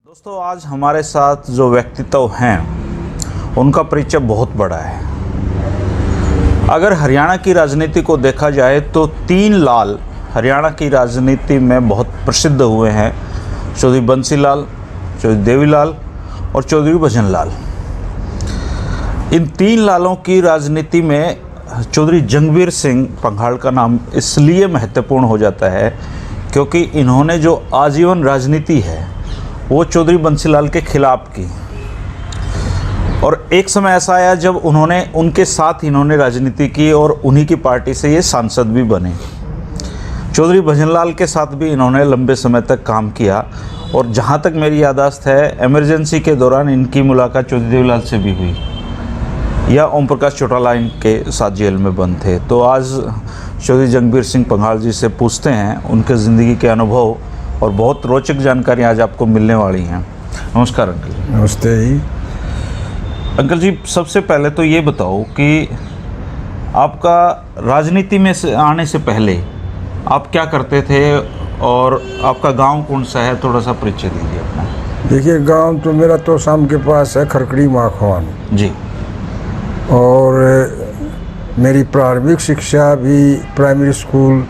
दोस्तों, आज हमारे साथ जो व्यक्तित्व हैं उनका परिचय बहुत बड़ा है। अगर हरियाणा की राजनीति को देखा जाए तो तीन लाल हरियाणा की राजनीति में बहुत प्रसिद्ध हुए हैं। चौधरी बंसी लाल, चौधरी देवीलाल और चौधरी भजन लाल। इन तीन लालों की राजनीति में चौधरी जंगवीर सिंह पंघाल का नाम इसलिए महत्वपूर्ण हो जाता है क्योंकि इन्होंने जो आजीवन राजनीति है वो चौधरी बंसी लाल के खिलाफ की। और एक समय ऐसा आया जब उनके साथ इन्होंने राजनीति की और उन्हीं की पार्टी से ये सांसद भी बने। चौधरी भजन लाल के साथ भी इन्होंने लंबे समय तक काम किया और जहाँ तक मेरी याददाश्त है, इमरजेंसी के दौरान इनकी मुलाकात चौधरी देवीलाल से भी हुई, या ओम प्रकाश चौटाला इनके साथ जेल में बंद थे। तो आज चौधरी जंगवीर सिंह पंघाल जी से पूछते हैं उनके ज़िंदगी के अनुभव, और बहुत रोचक जानकारी आज आपको मिलने वाली हैं। नमस्कार अंकल जी। नमस्ते जी। अंकल जी, सबसे पहले तो ये बताओ कि आपका राजनीति में से आने से पहले आप क्या करते थे और आपका गांव कौन सा है, थोड़ा सा परिचय दीजिए अपना। देखिए, गांव तो मेरा तो शाम के पास है, खरकड़ी माखवान जी। और मेरी प्रारंभिक शिक्षा भी प्राइमरी स्कूल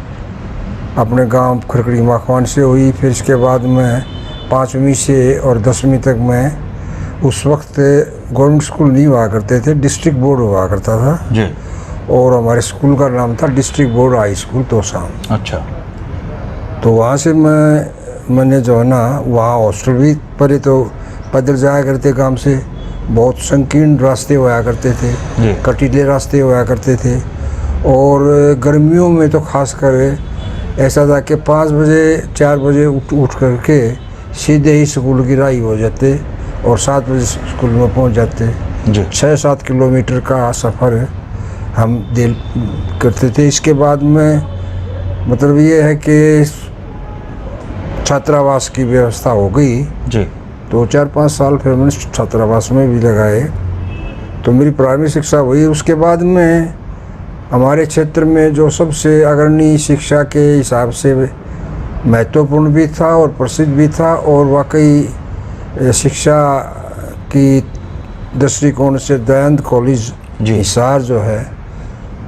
अपने गांव खरकड़ी माखवान से हुई। फिर इसके बाद मैं 5वीं से और 10वीं तक मैं, उस वक्त गवर्नमेंट स्कूल नहीं हुआ करते थे, डिस्ट्रिक्ट बोर्ड हुआ करता था जी। और हमारे स्कूल का नाम था district board high school Tosham. अच्छा। तो वहाँ से मैंने जो है ना, वहाँ हॉस्टल भी पढ़े, तो पैदल जाया करते काम से। बहुत संकीर्ण रास्ते हुआ करते थे, कटीले रास्ते हुआ करते थे। और गर्मियों में तो खास कर ऐसा था कि 5 बजे 4 बजे उठ करके सीधे ही स्कूल की राही हो जाते और 7 बजे स्कूल में पहुंच जाते। 6-7 किलोमीटर का सफ़र हम दिल करते थे। इसके बाद में मतलब ये है कि छात्रावास की व्यवस्था हो गई जी। तो 4-5 साल फिर मैंने छात्रावास में भी लगाए। तो मेरी प्रारंभिक शिक्षा हुई। उसके बाद में हमारे क्षेत्र में जो सबसे अग्रणी शिक्षा के हिसाब से महत्वपूर्ण भी था और प्रसिद्ध भी था, और वाकई शिक्षा की दृष्टिकोण से दयानंद कॉलेज हिसार जो है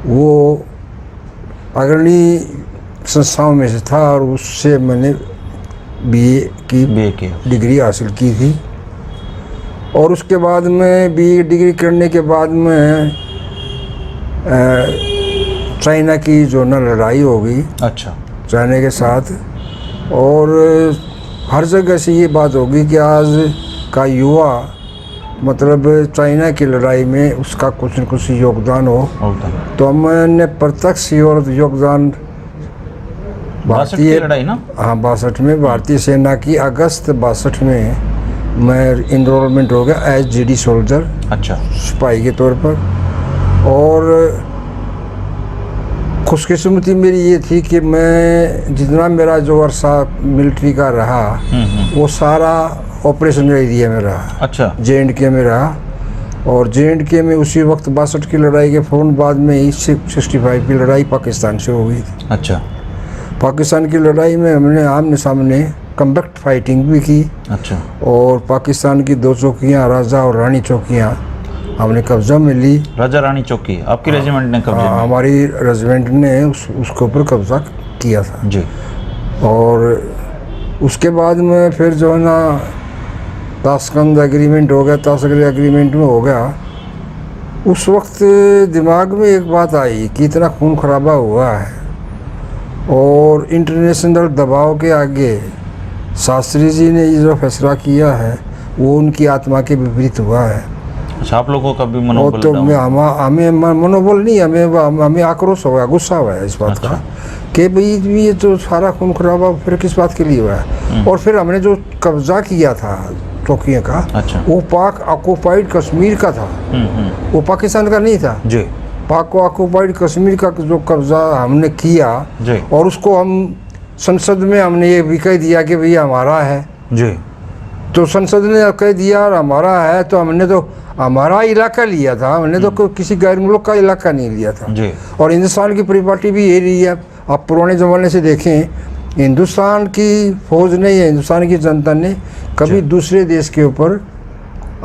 वो अग्रणी संस्थाओं में से था, और उससे मैंने बीए की डिग्री हासिल की थी। और उसके बाद में बीए डिग्री करने के बाद में चाइना की जो ना लड़ाई हो गई। अच्छा। चाइना के साथ, और हर जगह से ये बात होगी कि आज का युवा मतलब चाइना की लड़ाई में उसका कुछ न कुछ योगदान हो। तो मैंने प्रत्यक्ष योगदान भारतीय लड़ाई ना, हाँ 62 में भारतीय सेना की अगस्त 62 में मैं इनरोलमेंट हो गया एज जीडी सोल्जर। अच्छा। सिपाही के तौर पर। और खुशकिस्मती मेरी ये थी कि मैं जितना मेरा जो अरसा मिलिट्री का रहा वो सारा ऑपरेशनल एरिया में रहा। अच्छा। JNK में रहा। और JNK में उसी वक्त 62 की लड़ाई के फ़ौरन बाद में ही 65 की लड़ाई पाकिस्तान से हो गई थी। अच्छा। पाकिस्तान की लड़ाई में हमने आमने सामने कम्बैक्ट फाइटिंग भी की। अच्छा। और पाकिस्तान की 2 चौकियाँ, राजा और रानी चौकियाँ हमने कब्जा में ली। राजा रानी चौकी आपकी रेजिमेंट ने कब्जा में? हमारी रेजिमेंट ने उसके ऊपर कब्जा किया था जी। और उसके बाद में फिर जो है ना ताशकंद एग्रीमेंट हो गया, ताशकंद एग्रीमेंट में हो गया। उस वक्त दिमाग में एक बात आई कि इतना खून खराबा हुआ है और इंटरनेशनल दबाव के आगे शास्त्री जी ने ये जो फैसला किया है वो उनकी आत्मा के विपरीत हुआ है। अच्छा, आप लोगों का भी मनोबल? तो हमें मनोबल नहीं, हमें आक्रोश हुआ, गुस्सा हुआ है इस बात का कि भाई ये तो सारा खून खराबा फिर किस बात के लिए हुआ है। और फिर हमने जो कब्जा किया था चौकियों का, वो पाक ऑक्युपाइड कश्मीर का था, वो पाकिस्तान का नहीं था जी। पाक ऑक्युपाइड कश्मीर का जो कब्जा हमने किया और उसको हम संसद में हमने ये भी कह दिया कि भैया हमारा है जी। तो संसद ने कह दिया और हमारा है, तो हमने तो हमारा इलाका लिया था, हमने तो किसी गैर मुल्क का इलाका नहीं लिया था जी। और हिंदुस्तान की परिपाटी भी ये रही है। आप पुराने ज़माने से देखें हिंदुस्तान की फौज ने या हिंदुस्तान की जनता ने कभी दूसरे देश के ऊपर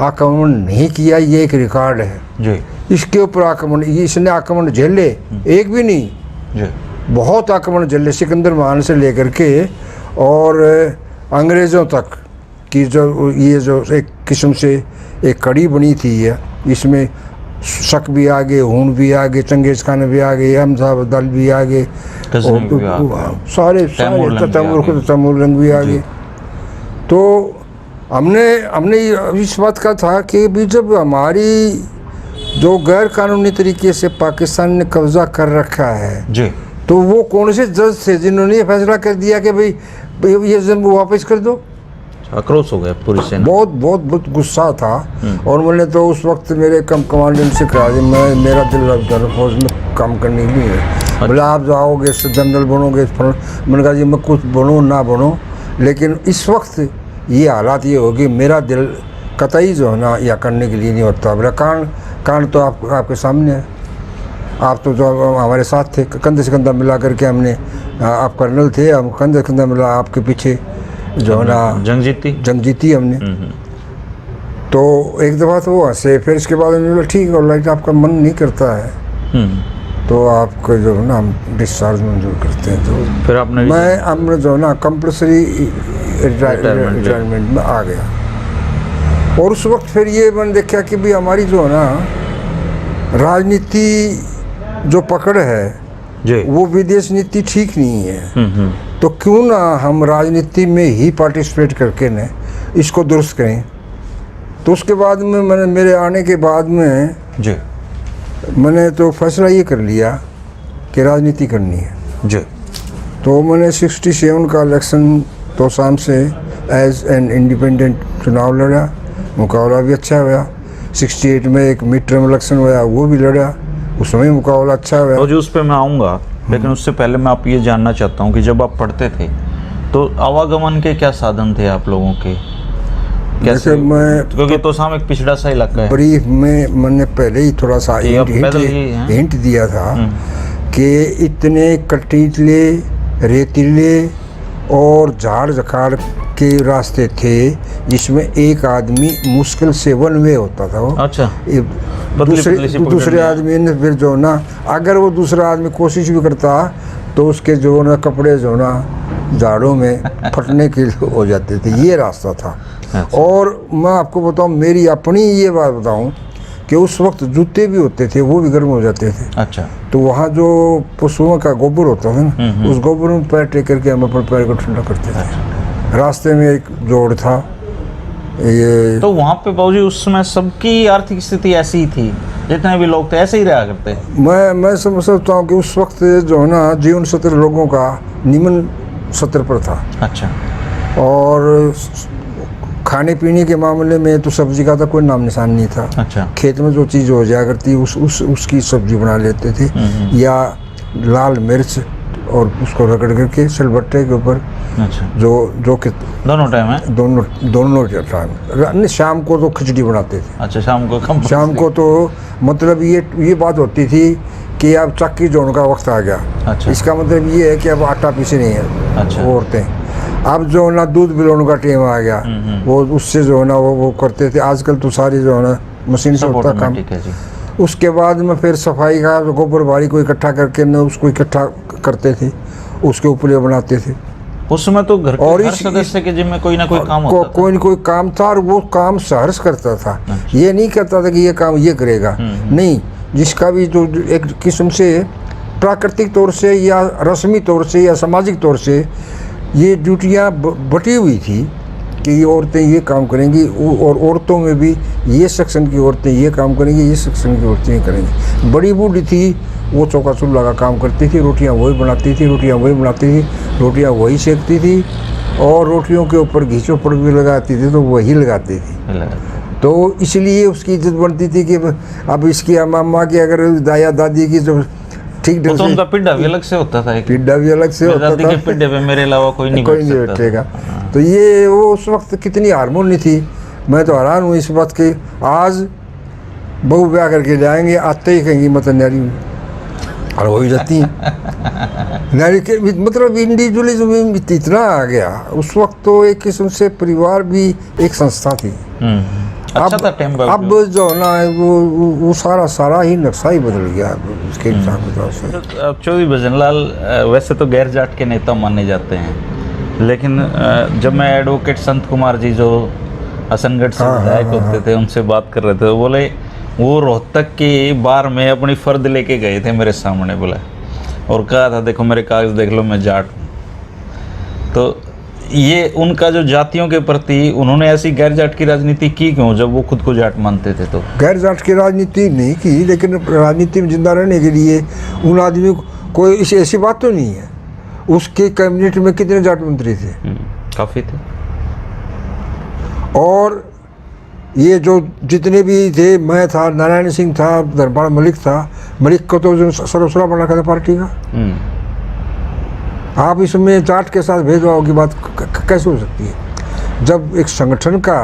आक्रमण नहीं किया, ये एक रिकॉर्ड है जी इसके ऊपर आक्रमण। इसने आक्रमण झेले, एक भी नहीं, जी बहुत आक्रमण झेले, सिकंदर महान से लेकर के और अंग्रेज़ों तक की जो ये जो एक किस्म से एक कड़ी बनी थी है, इसमें शक भी आ गए, हून भी आ गए, चंगेज़ खान भी आ गए, अहमद भी आ गए, गजनी भी आ गए, सारे तैमूरलंग भी आ जी। गए। तो हमने इस बात का था कि भी जब हमारी जो गैर कानूनी तरीके से पाकिस्तान ने कब्जा कर रखा है, जी तो वो कौन से जज थे जिन्होंने ये फैसला कर दिया कि भाई ये जम्मू वापस कर दो। आक्रोश हो गया पूरी सेना। बहुत गुस्सा था। और मैंने तो उस वक्त मेरे कमांडेंट से कहा कि मेरा दिल अब फौज में काम करने के लिए है। बोले आप जाओगे जनरल बनोगे, मैंने कहा जी मैं कुछ बनूँ ना बनूँ, लेकिन इस वक्त ये हालात ये होगी, मेरा दिल कतई जो है ना या करने के लिए नहीं होता। बोला कान तो आपके सामने है, आप तो जो हमारे साथ थे, कंधे से कंधा मिला करके हमने, आप कर्नल थे, हम कंधे से कंधा मिला आपके पीछे जो है ना जंग जीती हमने। तो एक दफ़ा तो वो हंसे, फिर इसके बाद उन्होंने बोला ठीक है ऑलराइट, आपका मन नहीं करता है तो आपको जो है ना हम डिस्चार्ज मंजूर करते हैं। तो फिर आपने हमने जो है ना कंपल्सरी रिटायरमेंट में आ गया। और उस वक्त फिर ये मैंने देखा कि भी हमारी जो है ना राजनीति जो पकड़ है जी वो विदेश नीति ठीक नहीं है। तो क्यों ना हम राजनीति में ही पार्टिसिपेट करके न इसको दुरुस्त करें। तो उसके बाद में मैंने, मेरे आने के बाद में जी मैंने तो फैसला ये कर लिया कि राजनीति करनी है जी। तो मैंने 67 का इलेक्शन तो शाम से एज एन इंडिपेंडेंट चुनाव लड़ा, मुकाबला भी अच्छा हुआ। 68 में एक मिड टर्म इलेक्शन हुआ, वो भी लड़ा, उसमें मुकाबला अच्छा हुआ। तो जो उस पर मैं आऊँगा, लेकिन उससे पहले मैं आप ये जानना चाहता हूँ कि जब आप पढ़ते थे तो आवागमन के क्या साधन थे आप लोगों के, कैसे? क्योंकि तोशाम एक पिछड़ा सा इलाका है। ब्रीफ में मैंने पहले ही थोड़ा सा हिंट दिया था कि इतने कटीले रेतीले और झाड़ झखाड़ के रास्ते थे जिसमें एक आदमी मुश्किल से वन वे होता था। वो अच्छा, दूसरे आदमी ने फिर जो ना, अगर वो दूसरा आदमी कोशिश भी करता तो उसके जो ना कपड़े जो ना झाड़ों में फटने के हो जाते थे। ये रास्ता था। अच्छा। और मैं आपको बताऊं, मेरी अपनी ये बात बताऊं कि उस वक्त जूते भी होते थे, वो भी गर्म हो जाते थे। अच्छा। तो वहाँ जो पशुओं का गोबर होता था ना, उस गोबर में पैर टेक करके हम अपने पैर को ठंडा करते थे। रास्ते में एक जोड़ था ये। तो वहाँ पे बाबूजी उस समय सबकी आर्थिक स्थिति ऐसी ही थी, जितने भी लोग थे ऐसे ही रहा करते। मैं समझता हूँ कि उस वक्त जो है ना जीवन स्तर लोगों का निम्न स्तर पर था। अच्छा। और खाने पीने के मामले में तो सब्जी का तो कोई नाम निशान नहीं था। अच्छा। खेत में जो चीज़ हो जाया करती उसकी सब्जी बना लेते थे, या लाल मिर्च और उसको रगड़ करके सिलबट्टे के ऊपर। अच्छा। जो कि दोनों टाइम है? दोनों टाइम। शाम को तो खिचड़ी बनाते थे। अच्छा, शाम को तो मतलब ये बात होती थी कि अब चक्की जोड़ने का वक्त आ गया। अच्छा। इसका मतलब ये है कि अब आटा पीसे नहीं है। अच्छा। औरतें अब जो ना दूध पिलाने का टाइम आ गया, वो उससे जो है ना वो करते थे। आजकल तो सारी जो है ना मशीन से होता काम। उसके बाद में फिर सफाई का गोबर बारी को इकट्ठा करके न उसको इकट्ठा करते थे, उसके ऊपर बनाते थे। उस समय तो घर के हर सदस्य के जिम्मे कोई ना कोई काम होता था। कोई न कोई काम था, और वो काम सहर्ष करता था। ये नहीं करता था कि ये काम ये करेगा, नहीं। जिसका भी जो एक किस्म से प्राकृतिक तौर से या रस्मी तौर से या सामाजिक तौर से ये ड्यूटियाँ बटी हुई थी कि ये औरतें ये काम करेंगी, और औरतों में भी ये सेक्शन की औरतें ये काम करेंगी, ये सेक्शन की औरतें ये करेंगी। बड़ी बूढ़ी थी, वो चौका चूल्हा का काम करती थी, रोटियां वही बनाती थी, रोटियां वही सेकती थी, और रोटियों के ऊपर घी चोपड़ भी लगाती थी तो वही लगाती थी। तो इसलिए उसकी इज्जत बनती थी कि अब इसकी अम्मा की अगर दाया दादी की जो ठीक ढंग से, उनका पिड्डा भी अलग से होता था। पिड्डा भी अलग से होता था। पिड्डे पे मेरे अलावा कोई नहीं बैठेगा। तो ये वो उस वक्त कितनी हारमोनी थी। मैं तो हैरान हूँ इस बात की। आज बहू ब्याह करके जाएंगे, आते ही कहेंगी मत न्यारी और वही रहती हैं। नारी के मतलब इंडिविजुअलिज्म इतना आ गया उस वक्त, तो एक किस्म से परिवार भी एक संस्था थी। अच्छा था टाइम बाबू। अब जो ना है वो सारा ही नक्शा ही बदल गया उसके हिसाब किताब से। अब चौधरी भजनलाल वैसे तो गैर जाट के नेता माने जाते हैं, लेकिन जब मैं एडवोकेट संत कुमार जी जो हसनगढ़ से विधायक होते थे उनसे बात कर रहे थे, वो बोले वो रोहतक के बार में अपनी फर्द लेके गए थे मेरे सामने, बोला, और कहा था देखो मेरे कागज देख लो मैं जाट हूँ। तो ये उनका जो जातियों के प्रति उन्होंने ऐसी गैर जाट की राजनीति की क्यों, जब वो खुद को जाट मानते थे? तो गैर जाट की राजनीति नहीं की, लेकिन राजनीति में जिंदा रहने के लिए उन आदमियों को कोई ऐसी बात तो नहीं है। उसके कैबिनेट में कितने जाट मंत्री थे? काफ़ी थे। और ये जो जितने भी थे, मैं था, नारायण सिंह था, दरबार मलिक था। मलिक को तो सर्वसुरा बना था पार्टी का। आप इसमें जाट के साथ भेदभाव की बात कैसे हो सकती है, जब एक संगठन का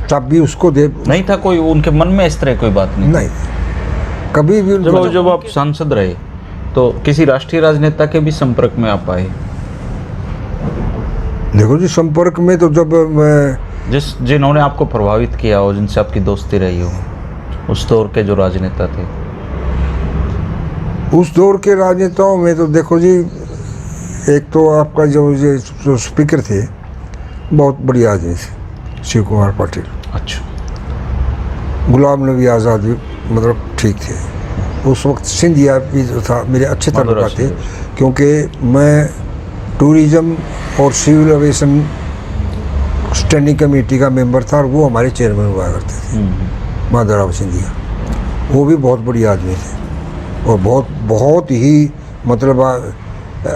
चाबी उसको दे? नहीं था कोई उनके मन में इस तरह कोई बात नहीं कभी भी। जब आप सांसद रहे तो किसी राष्ट्रीय राजनेता के भी संपर्क में आप आए? देखो जी, संपर्क में तो जब मैं जिन्होंने आपको प्रभावित किया हो, जिनसे आपकी दोस्ती रही हो, उस दौर के जो राजनेता थे? उस दौर के राजनेताओं में तो देखो जी, एक तो आपका जो स्पीकर थे बहुत बढ़िया आदमी थे, शिव कुमार पाटिल। अच्छा। गुलाम नबी आज़ाद भी मतलब ठीक थे। उस वक्त सिंधिया भी जो था मेरे अच्छे ताल्लुका थे, क्योंकि मैं टूरिज़्म और सिविल एविएशन स्टैंडिंग कमेटी का मेंबर था और वो हमारे चेयरमैन हुआ करते थे, माधवराव सिंधिया। वो भी बहुत बढ़िया आदमी थे और बहुत ही मतलब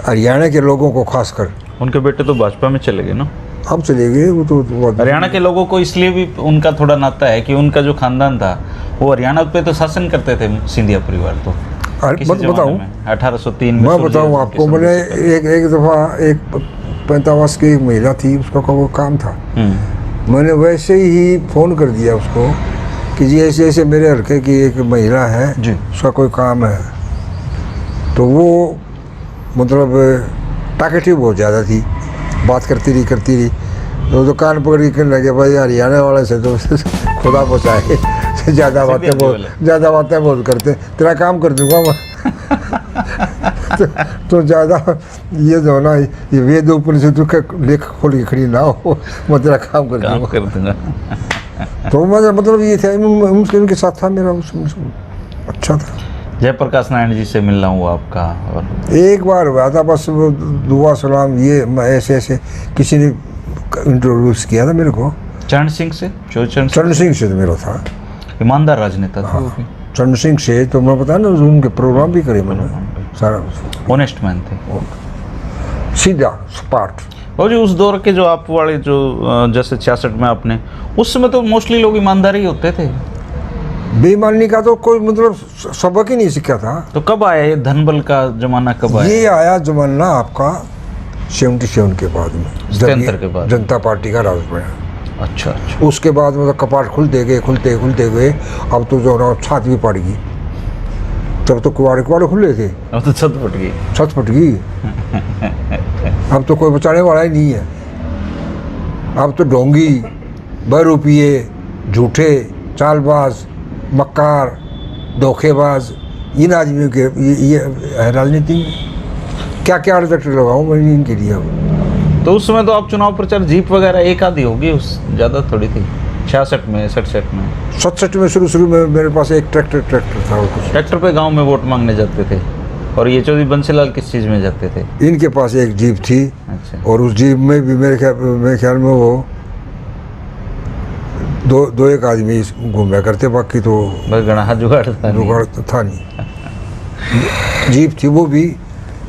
हरियाणा के लोगों को खासकर। उनके बेटे तो भाजपा में चले गए ना? अब चले गए वो तो। हरियाणा के लोगों को इसलिए भी उनका थोड़ा नाता है कि उनका जो खानदान था वो हरियाणा पे तो शासन करते थे, सिंधिया परिवार तो। बताऊँ 1803 में मैं बताऊँ आपको, मैंने एक दफ़ा एक 35 वर्ष की एक महिला थी, उसका वो काम था। मैंने वैसे ही फ़ोन कर दिया उसको कि जी ऐसे ऐसे मेरे हल्के की एक महिला है जी, उसका कोई काम है। तो वो मतलब टाकेटिव बहुत ज़्यादा थी, बात करती रही तो दुकान पकड़ के कहने लगे भाई हरियाणा वाले से तो खुदा बचाए, ज़्यादा बातें बहुत करते, तेरा काम कर दूंगा मैं। तो ज़्यादा ये जो ना ये वेद उपनिषद का लेख खोल के खड़ी ना हो, मैं तेरा काम कर दूंगा। तो मतलब ये था, उनके साथ था मेरा अच्छा था। जयप्रकाश नारायण जी से मिलना हुआ आपका? और एक बार हुआ था बस, दुआ सलाम, ये ऐसे ऐसे किसी ने इंट्रोड्यूस किया था मेरे को। चरण सिंह से? चरण सिंह से तो मेरा था, ईमानदार राजनेता था। हाँ, चरण सिंह से तो मैं पता ना, उनके प्रोग्राम भी करे मैंने सारा। ऑनेस्ट मैन थे, सीधा स्पार्ट। और जो उस दौर के जो आप वाले जो जैसे 66 में आपने, उस समय तो मोस्टली लोग ईमानदार ही होते थे। बेईमानी का तो कोई मतलब सबक ही नहीं सीखा था। तो कब आया ये धनबल का जमाना, कब आया? ये आया जमाना आपका 77 के बाद में, 77 के बाद जनता पार्टी का राज बना। अच्छा। उसके बाद मतलब कपाट खुलते गए। अब तो जो ना छत भी पड़ गई, तब तो कुआरे खुले थे, अब तो छत फट गई। अब तो कोई बचाने वाला ही नहीं है। अब तो ढोंगी, बहरूपिये, झूठे, चालबाज, मक्कार, धोखेबाज, इन आदमियों के ये राजनीति में क्या क्या रिजल्ट लगाऊँ मैं इनके लिए। तो उस समय तो आप चुनाव प्रचार जीप वगैरह एक आधी होगी, उस ज़्यादा थोड़ी थी। 66 में 67 में 67 में शुरू में मेरे पास एक ट्रैक्टर था। ट्रैक्टर पे गांव में वोट मांगने जाते थे। और ये चौधरी बंसीलाल किस चीज़ में जाते थे? इनके पास एक जीप थी। अच्छा। और उस जीप में भी मेरे ख्याल में वो दो एक आदमी घूमया करते, बाकी तो गणा जुगाड़ था नहीं। जीप थी वो भी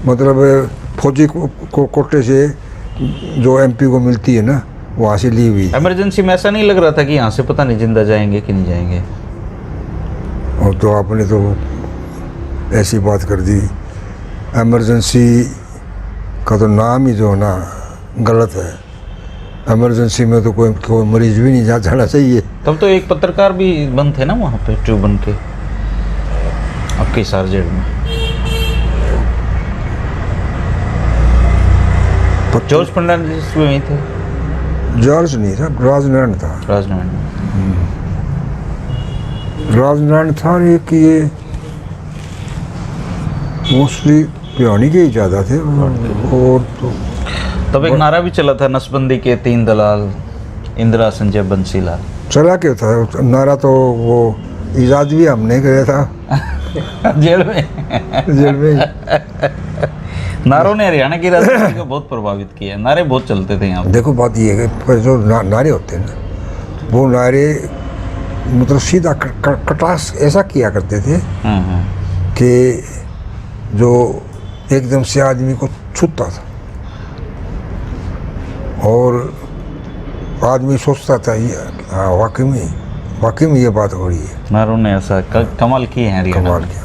मतलब फौजी कोटे से जो एमपी को मिलती है ना, वहाँ से ली हुई। इमरजेंसी में ऐसा नहीं लग रहा था कि यहाँ से पता नहीं जिंदा जाएंगे कि नहीं जाएंगे? और तो आपने तो ऐसी बात कर दी, इमरजेंसी का तो नाम ही जो ना गलत है। इमरजेंसी में तो कोई मरीज भी नहीं जाना चाहिए। तब तो एक पत्रकार भी बंद थे ना वहाँ पे, ट्यूब बन के, आपके सार जेल में। जॉर्ज फर्नांडिस भी वहीं थे? जॉर्ज नहीं था, राजनारायण था। राजनारायण। राजनारायण था और एक ये मोस्टली पियोनी के ही ज़्यादा थे। और तो तब एक नारा भी चला था, नसबंदी के 3 दलाल, इंदिरा, संजय, बंसीलाल। चला क्या था नारा, तो वो ईजाद भी हमने किया था जेल में। जेल में। नारों ने हरियाणा की राजनीति को बहुत प्रभावित किया, नारे बहुत चलते थे यहाँ पे। देखो बात ये है कि जो नारे होते हैं ना, वो नारे मतलब सीधा कटास ऐसा किया करते थे कि जो एकदम से आदमी को छूता था और आदमी सोचता था ये हाँ वाकई में ये बात हो रही है। नारों ने ऐसा कमाल किए हैं हरियाणा कमाल में। किया।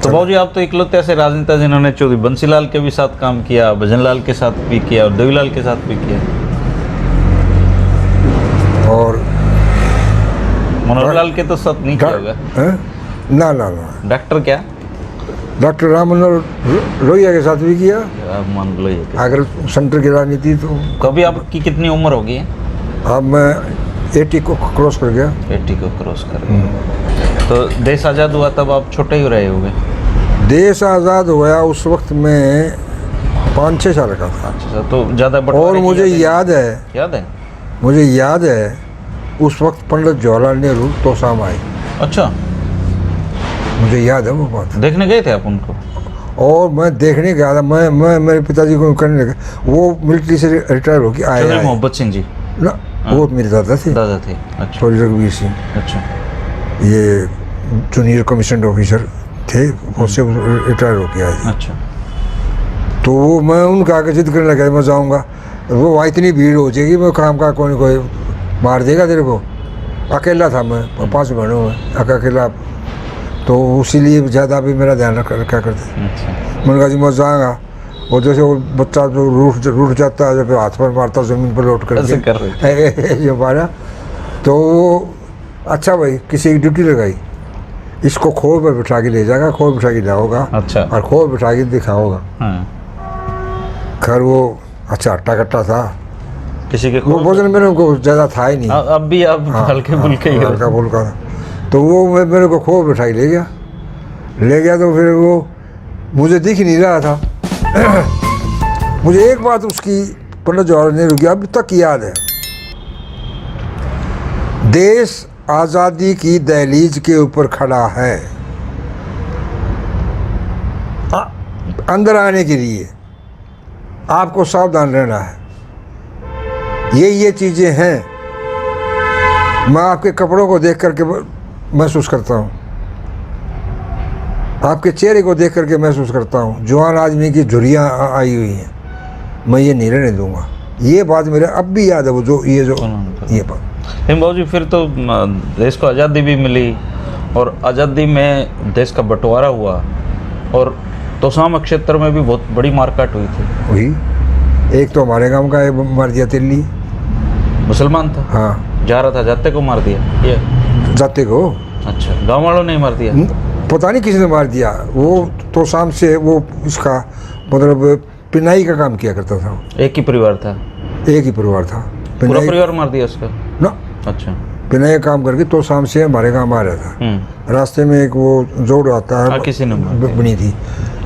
तो बाबूजी आप तो इकलौते ऐसे राजनेता जिन्होंने चौधरी बंसीलाल के भी साथ काम किया, भजनलाल के साथ भी किया और देवीलाल के साथ भी किया। और मनोहर लाल के तो साथ नहीं किया होगा? ना ना ना, डॉक्टर क्या? डॉक्टर राम मनोहर लोहिया के साथ भी किया। आप मान लो ये। अगर सेंटर की राजनीति तो कभी आपकी कितनी उम्र होगी? अब मैं 80 को क्रॉस कर गया। 80 को क्रॉस कर गए। तो देश आज़ाद हुआ तब आप छोटे ही रहे होंगे? देश आज़ाद हुआ उस वक्त मैं 5-6 साल का था। अच्छा, तो ज़्यादा और मुझे याद है मुझे याद है उस वक्त पंडित जवाहरलाल नेहरू तोसाम आए। अच्छा, मुझे याद है वो बात। देखने गए थे आप उनको? और मैं देखने गया था। मैं मेरे पिताजी को करने लगा, वो मिलिट्री से रिटायर होकर आए। मोहब्बत सिंह जी ना, वो मेरे दादा थे। दादा थे। अच्छा, चौधरी रघुवीर सिंह। अच्छा, ये जूनियर कमीशन ऑफिसर थे, उससे रिटायर होके आए थे। अच्छा। तो वो मैं उनका आगे जिद करने लगा मैं जाऊँगा, वो वहाँ इतनी भीड़ हो जाएगी, मैं काम का कोई मार देगा तेरे को। अकेला था मैं, 5 बहनों में अकेला, तो इसीलिए ज़्यादा भी मेरा ध्यान रखा करते। मैंने कहा जी मैं जाऊँगा, और जैसे वो बच्चा जो रूठ जाता है, जब हाथ पर मारता ज़मीन पर लौट कर जो मारा, तो वो अच्छा भाई किसी की ड्यूटी लगाई, इसको खोल पर बिठा के ले जाएगा, खोल बिठा के लाओगा। अच्छा। और खोल बिठा के दिखाओगा। खैर वो अच्छा हट्टा कट्टा था, किसी के वो भोजन मेरे को ज़्यादा था ही नहीं। अब भी आप हल्के फुल्के ही हल्का फुल्का था। तो वो मेरे को खोल बिठाई ले गया। तो फिर वो मुझे दिख नहीं रहा था। मुझे एक बात उसकी पंडित जवाहरलाल नेहरू की अभी तक याद है। देश आज़ादी की दहलीज के ऊपर खड़ा है, अंदर आने के लिए आपको सावधान रहना है। ये चीज़ें हैं, मैं आपके कपड़ों को देख करके महसूस करता हूँ, आपके चेहरे को देख करके महसूस करता हूँ, जवान आदमी की झुर्रियाँ आई हुई हैं, मैं ये नहीं रहने दूँगा। ये बात मेरे अब भी याद है, वो जो ये बात। बाबू जी फिर तो देश को आज़ादी भी मिली और आज़ादी में देश का बंटवारा हुआ और तोसाम क्षेत्र में भी बहुत बड़ी मारकाट हुई थी। वही एक तो हमारे गांव का मार दिया तिल्ली, मुसलमान था। हाँ, जा रहा था, जाते को मार दिया ये? जाते को। अच्छा, गांव वालों ने मार दिया? पता नहीं किसने मार दिया। वो तोसाम से वो इसका मतलब पिनाई का काम किया करता था। एक ही परिवार था? एक ही परिवार था। पूरा परिवार मार दिया उसका ना? अच्छा। पिनाई का काम करके तोसाम से हमारे गाँव आ रहा था। रास्ते में एक वो जोड़ आता है, किसी ने बनी थी,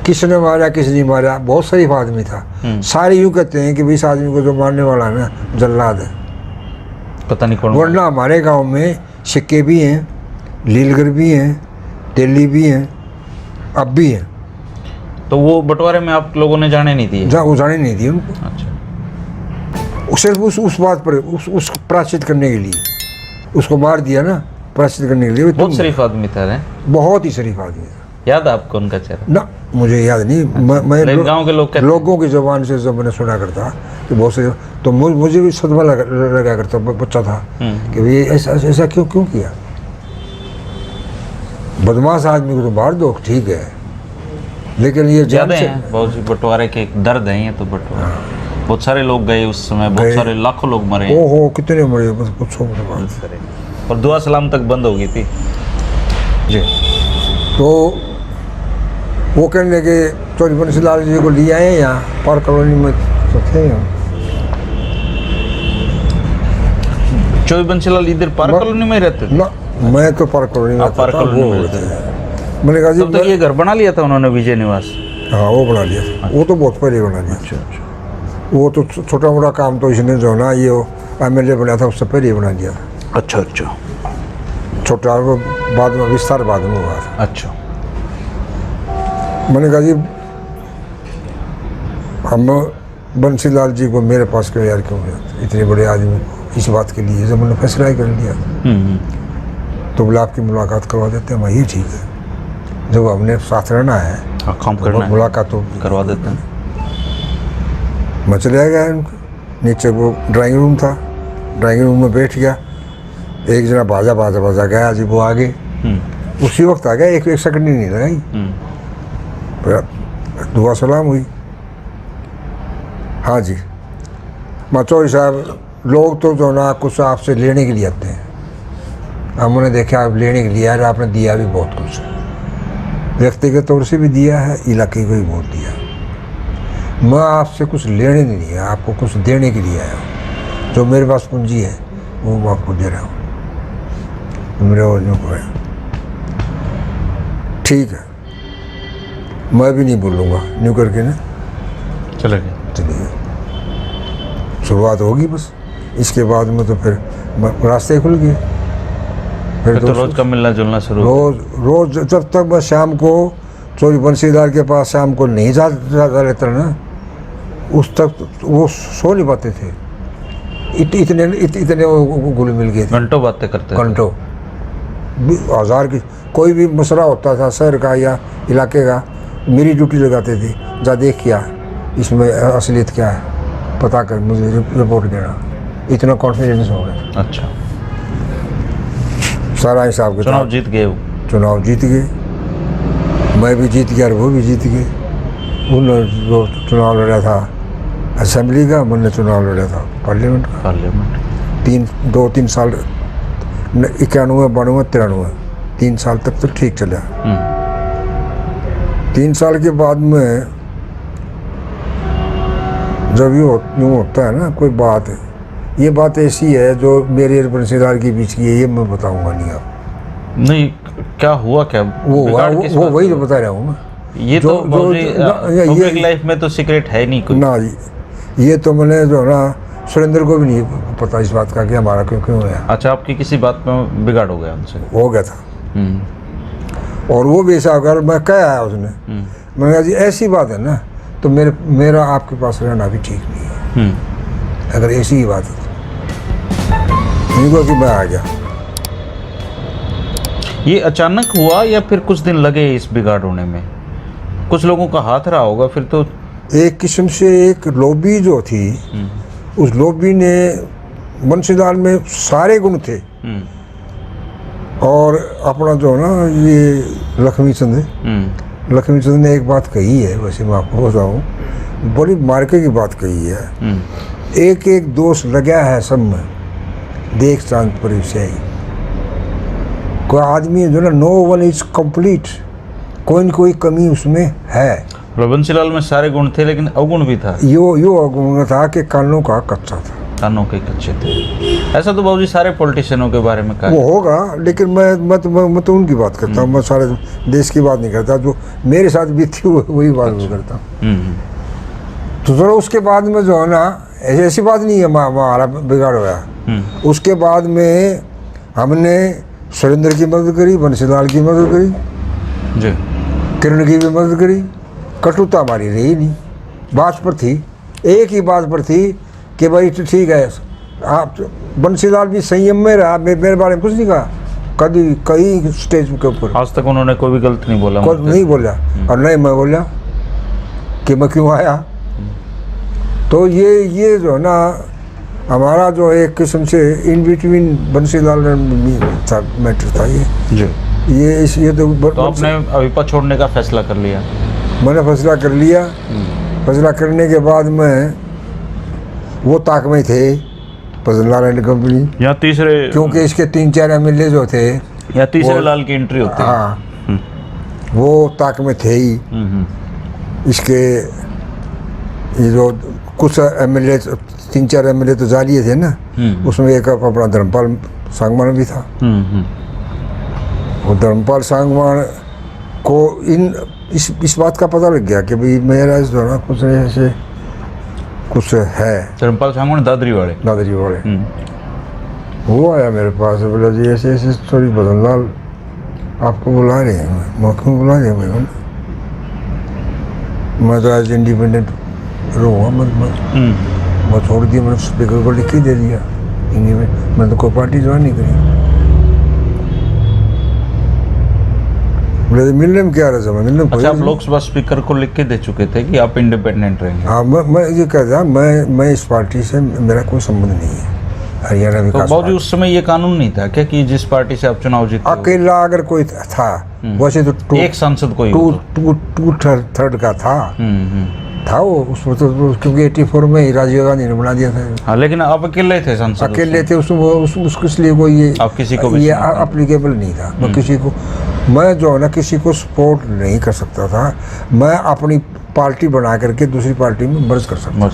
किसने मारा किसी नहीं मारा, बहुत शरीफ आदमी था। सारे यूँ कहते हैं कि भाई इस आदमी को जो मारने वाला है ना जल्लाद है, पता नहीं कौन। वरना हमारे गांव में सिक्के भी हैं, लीलगर भी हैं, तेली भी हैं, अब भी हैं। तो वो बंटवारे में आप लोगों ने जाने नहीं दिए? वो जाने नहीं दिए उनको। अच्छा। सिर्फ उस बात पर उस प्राश्चित करने के लिए उसको मार दिया ना, प्राश्चित करने के लिए। बहुत शरीफ आदमी था रे? बहुत ही शरीफ आदमी था। याद है आपको उनका चेहरा? ना, मुझे याद नहीं। मैं गांव के लोगों की ज़बान से जब मैंने सुना करता कि बहुत से, तो मुझे भी सदमा लगा करता, बच्चा था कि भाई ऐसा क्यों किया। बदमाश आदमी को तो मार दो, ठीक है, लेकिन ये ज्यादा हैं बहुत बंटवारे के दर्द हैं। ये तो बंटवारा बहुत सारे लोग गए उस समय, बहुत सारे लाखों लोग मरे। ओहो कितने मरे, बस पूछो मुझे बात। और दुआ सलाम तक बंद हो गई थी जी। तो वो कहने लगे चौधरी बंसीलाल जी को ले आए यहाँ पार कॉलोनी में तो थे हम। चोई बंसीलाल इधर पार्क कॉलोनी में रहते थे? ना, मैं तो पार्क कॉलोनी में आप पार्क रहता था, कॉलोनी वो में होते रहते हैं। मैंने कहा जी तब तक ये घर बना लिया था उन्होंने विजय निवास? हाँ वो बना लिया था, वो तो बहुत पहले बना लिया। अच्छा अच्छा। वो तो छोटा मोटा काम तो इसने जो ना ये MLA बनाया था उससे पहले ही बना लिया था। अच्छा अच्छा छोटा वो बाद में विस्तार बाद में हुआ था। अच्छा। मैंने कहा जी हम बंसीलाल जी को मेरे पास क्यों यार क्यों गया इतने बड़े आदमी को इस बात के लिए, जब मैंने फैसला ही कर लिया तो बोले आपकी मुलाकात करवा देते हैं। मैं ये ठीक है, जब हमने साथ रहना है हाँ, काम तो करना है, मुलाकात तो करवा देते हैं। मैं चले गया उनके नीचे, वो ड्राइंग रूम था, ड्राइंग रूम में बैठ गया। एक जना बाजा बाजा बाजा गया जी, वो आगे उसी वक्त आ गया, एक सेकंड ही नहीं लगाई। फिर दुआ सलाम हुई। हाँ जी मचौरी साहब, लोग तो जो ना कुछ आपसे लेने के लिए आते हैं, हमने देखा आप लेने के लिए यार, आपने दिया भी बहुत कुछ, व्यक्तिगत तौर से भी दिया है, इलाके को भी बहुत दिया। मैं आपसे कुछ लेने नहीं है, आपको कुछ देने के लिए आया हूँ। जो मेरे पास पूंजी है वो मैं आपको दे रहा हूँ, मेरे और न्यू को है। ठीक है, मैं भी नहीं बोलूँगा, न्यू करके ना चले गए। चलिए शुरुआत होगी बस, इसके बाद में तो फिर रास्ते खुल गए। फिर तो रोज का मिलना जुलना शुरू हो रोज जब तक मैं शाम को चोरी बंसीदार के पास शाम को नहीं जाता रहता ना, उस तक वो सो नहीं पाते थे। इतने वो घुल मिल गए थे, घंटों बातें करते थे। घंटों हज़ार की कोई भी मसला होता था शहर का या इलाके का, मेरी ड्यूटी लगाते थे, जा देख क्या इसमें असलियत क्या है, पता कर मुझे रिपोर्ट देना। इतना कॉन्फिडेंस हो गया। अच्छा। सारा हिसाब किताब। चुनाव जीत गए वो? चुनाव जीत गए, मैं भी जीत गया और वो भी जीत गए। उन्होंने जो चुनाव लड़ा था असेंबली का, मैंने चुनाव लड़ा था पार्लियामेंट का। पार्लियामेंट 2-3 साल 91, 92, 93 3 साल तक तो ठीक चला। 3 साल के बाद में जब यूँ होता है ना कोई बात, ये बात ऐसी है जो मेरे और बंसीलाल के बीच की है, ये मैं बताऊंगा नहीं आप। नहीं, क्या हुआ क्या? वो वही तो बता रहा हूँ मैं। ये तो पब्लिक लाइफ में तो सीक्रेट है नहीं कोई ना। ये तो मैंने जो ना सुरेंद्र को भी नहीं पता इस बात का कि हमारा क्यों क्यों है। अच्छा, आपकी किसी बात में बिगाड़ हो गया उनसे? हो गया था। और वो भी ऐसा अगर मैं कह आया उसने, मैंने कहा जी ऐसी बात है ना तो मेरा आपके पास रहना भी ठीक नहीं है। अगर ऐसी ही बात है नहीं को कि मैं आ गया। ये अचानक हुआ या फिर कुछ दिन लगे इस बिगाड़ होने में? कुछ लोगों का हाथ रहा होगा फिर तो। एक किस्म से एक लॉबी जो थी, उस लॉबी ने बंसीलाल में सारे गुण थे। और अपना जो ना ये लक्ष्मी चंद ने एक बात कही है, वैसे मैं आपको बताऊँ, बड़ी मार्के की बात कही है। एक एक दोष लगा है सब में, देख चांद पर से कोई आदमी जो ना नो वन इज कंप्लीट, कोई न कोई कमी उसमें है। बंसीलाल में सारे गुण थे लेकिन अवगुण भी था। यो अवगुण था कि कानों का कच्चा था, कानों के कच्चे थे। ऐसा तो बाबूजी सारे पॉलिटिशियनों के बारे में कहा। वो होगा, लेकिन मैं तो उनकी बात करता हूँ, मैं सारे देश की बात नहीं करता, जो मेरे साथ बीती वही बात मैं करता हूँ। तो जरा उसके बाद में जो है ना ऐसी बात नहीं है हमारा बिगाड़ होया। उसके बाद में हमने सुरेंद्र की मदद करी, बंसीलाल की मदद करी जी, किरण की भी मदद करी। कटुता हमारी रही नहीं, बात पर थी, एक ही बात पर थी कि भाई तो ठीक है, आप बंसीलाल भी संयम में रहा, मेरे बारे में कुछ नहीं कहा कभी, कहीं स्टेज के ऊपर आज तक उन्होंने कोई भी गलत नहीं बोला? नहीं बोला, और नहीं मैं बोला कि मैं क्यों आया। तो ये जो ना हमारा जो एक किस्म से इन बिटवीन बंसीलाल मैटर था ये जी। ये तो आपने अविपा छोड़ने का फैसला कर लिया? मैंने फैसला कर लिया। फैसला करने के बाद में वो ताक में थे बंसीलाल एंड कंपनी, या तीसरे, क्योंकि इसके 3-4 MLA जो थे या तीसरे लाल की एंट्री होती है। हाँ, वो ताक में थे ही। इसके ये जो कुछ एमएलए 3-4 एमएलए तो जालिए थे ना, उसमें एक अपना धर्मपाल सांगवान भी था। वो धर्मपाल सांगवान को इस बात का पता लग गया कि भाई मेरा इस दौरान कुछ ऐसे कुछ है। धर्मपाल सांगवान दादरी वाले। वो आया मेरे पास, बोला जी ऐसे ऐसे थोड़ी बदनलाल आपको बुला रहे हैं। मैं क्यों बुला रहे हैं? मैं तो आज इंडिपेंडेंट रहूँगा, मैं छोड़ दिया, मैंने स्पीकर को लिख के दे दिया हिंदी में, मैं तो कोई पार्टी ज्वाइन नहीं करी। बोले मिलने में क्या रहा है? मिलने में अच्छा, आप लोकसभा स्पीकर को लिख के दे चुके थे कि आप इंडिपेंडेंट रहेंगे? हाँ, मैं ये कह रहा, मैं इस पार्टी से मेरा कोई संबंध नहीं है। हरियाणा विकास तो बाबूजी उस समय ये कानून नहीं था क्या कि जिस पार्टी से आप चुनाव जीते अकेला अगर कोई था, वैसे तो एक सांसद कोई टू थर्ड का था वो उसमें तो, क्योंकि 84 में ही राजीव गांधी ने बना दिया था। हाँ, लेकिन आप अकेले थे सांसद? अकेले थे उसमें इसलिए कोई ये आप किसी को भी ये अप्लीकेबल नहीं था। मैं जो है ना किसी को सपोर्ट नहीं कर सकता था। मैं अपनी पार्टी बना करके दूसरी पार्टी में मर्ज कर सकता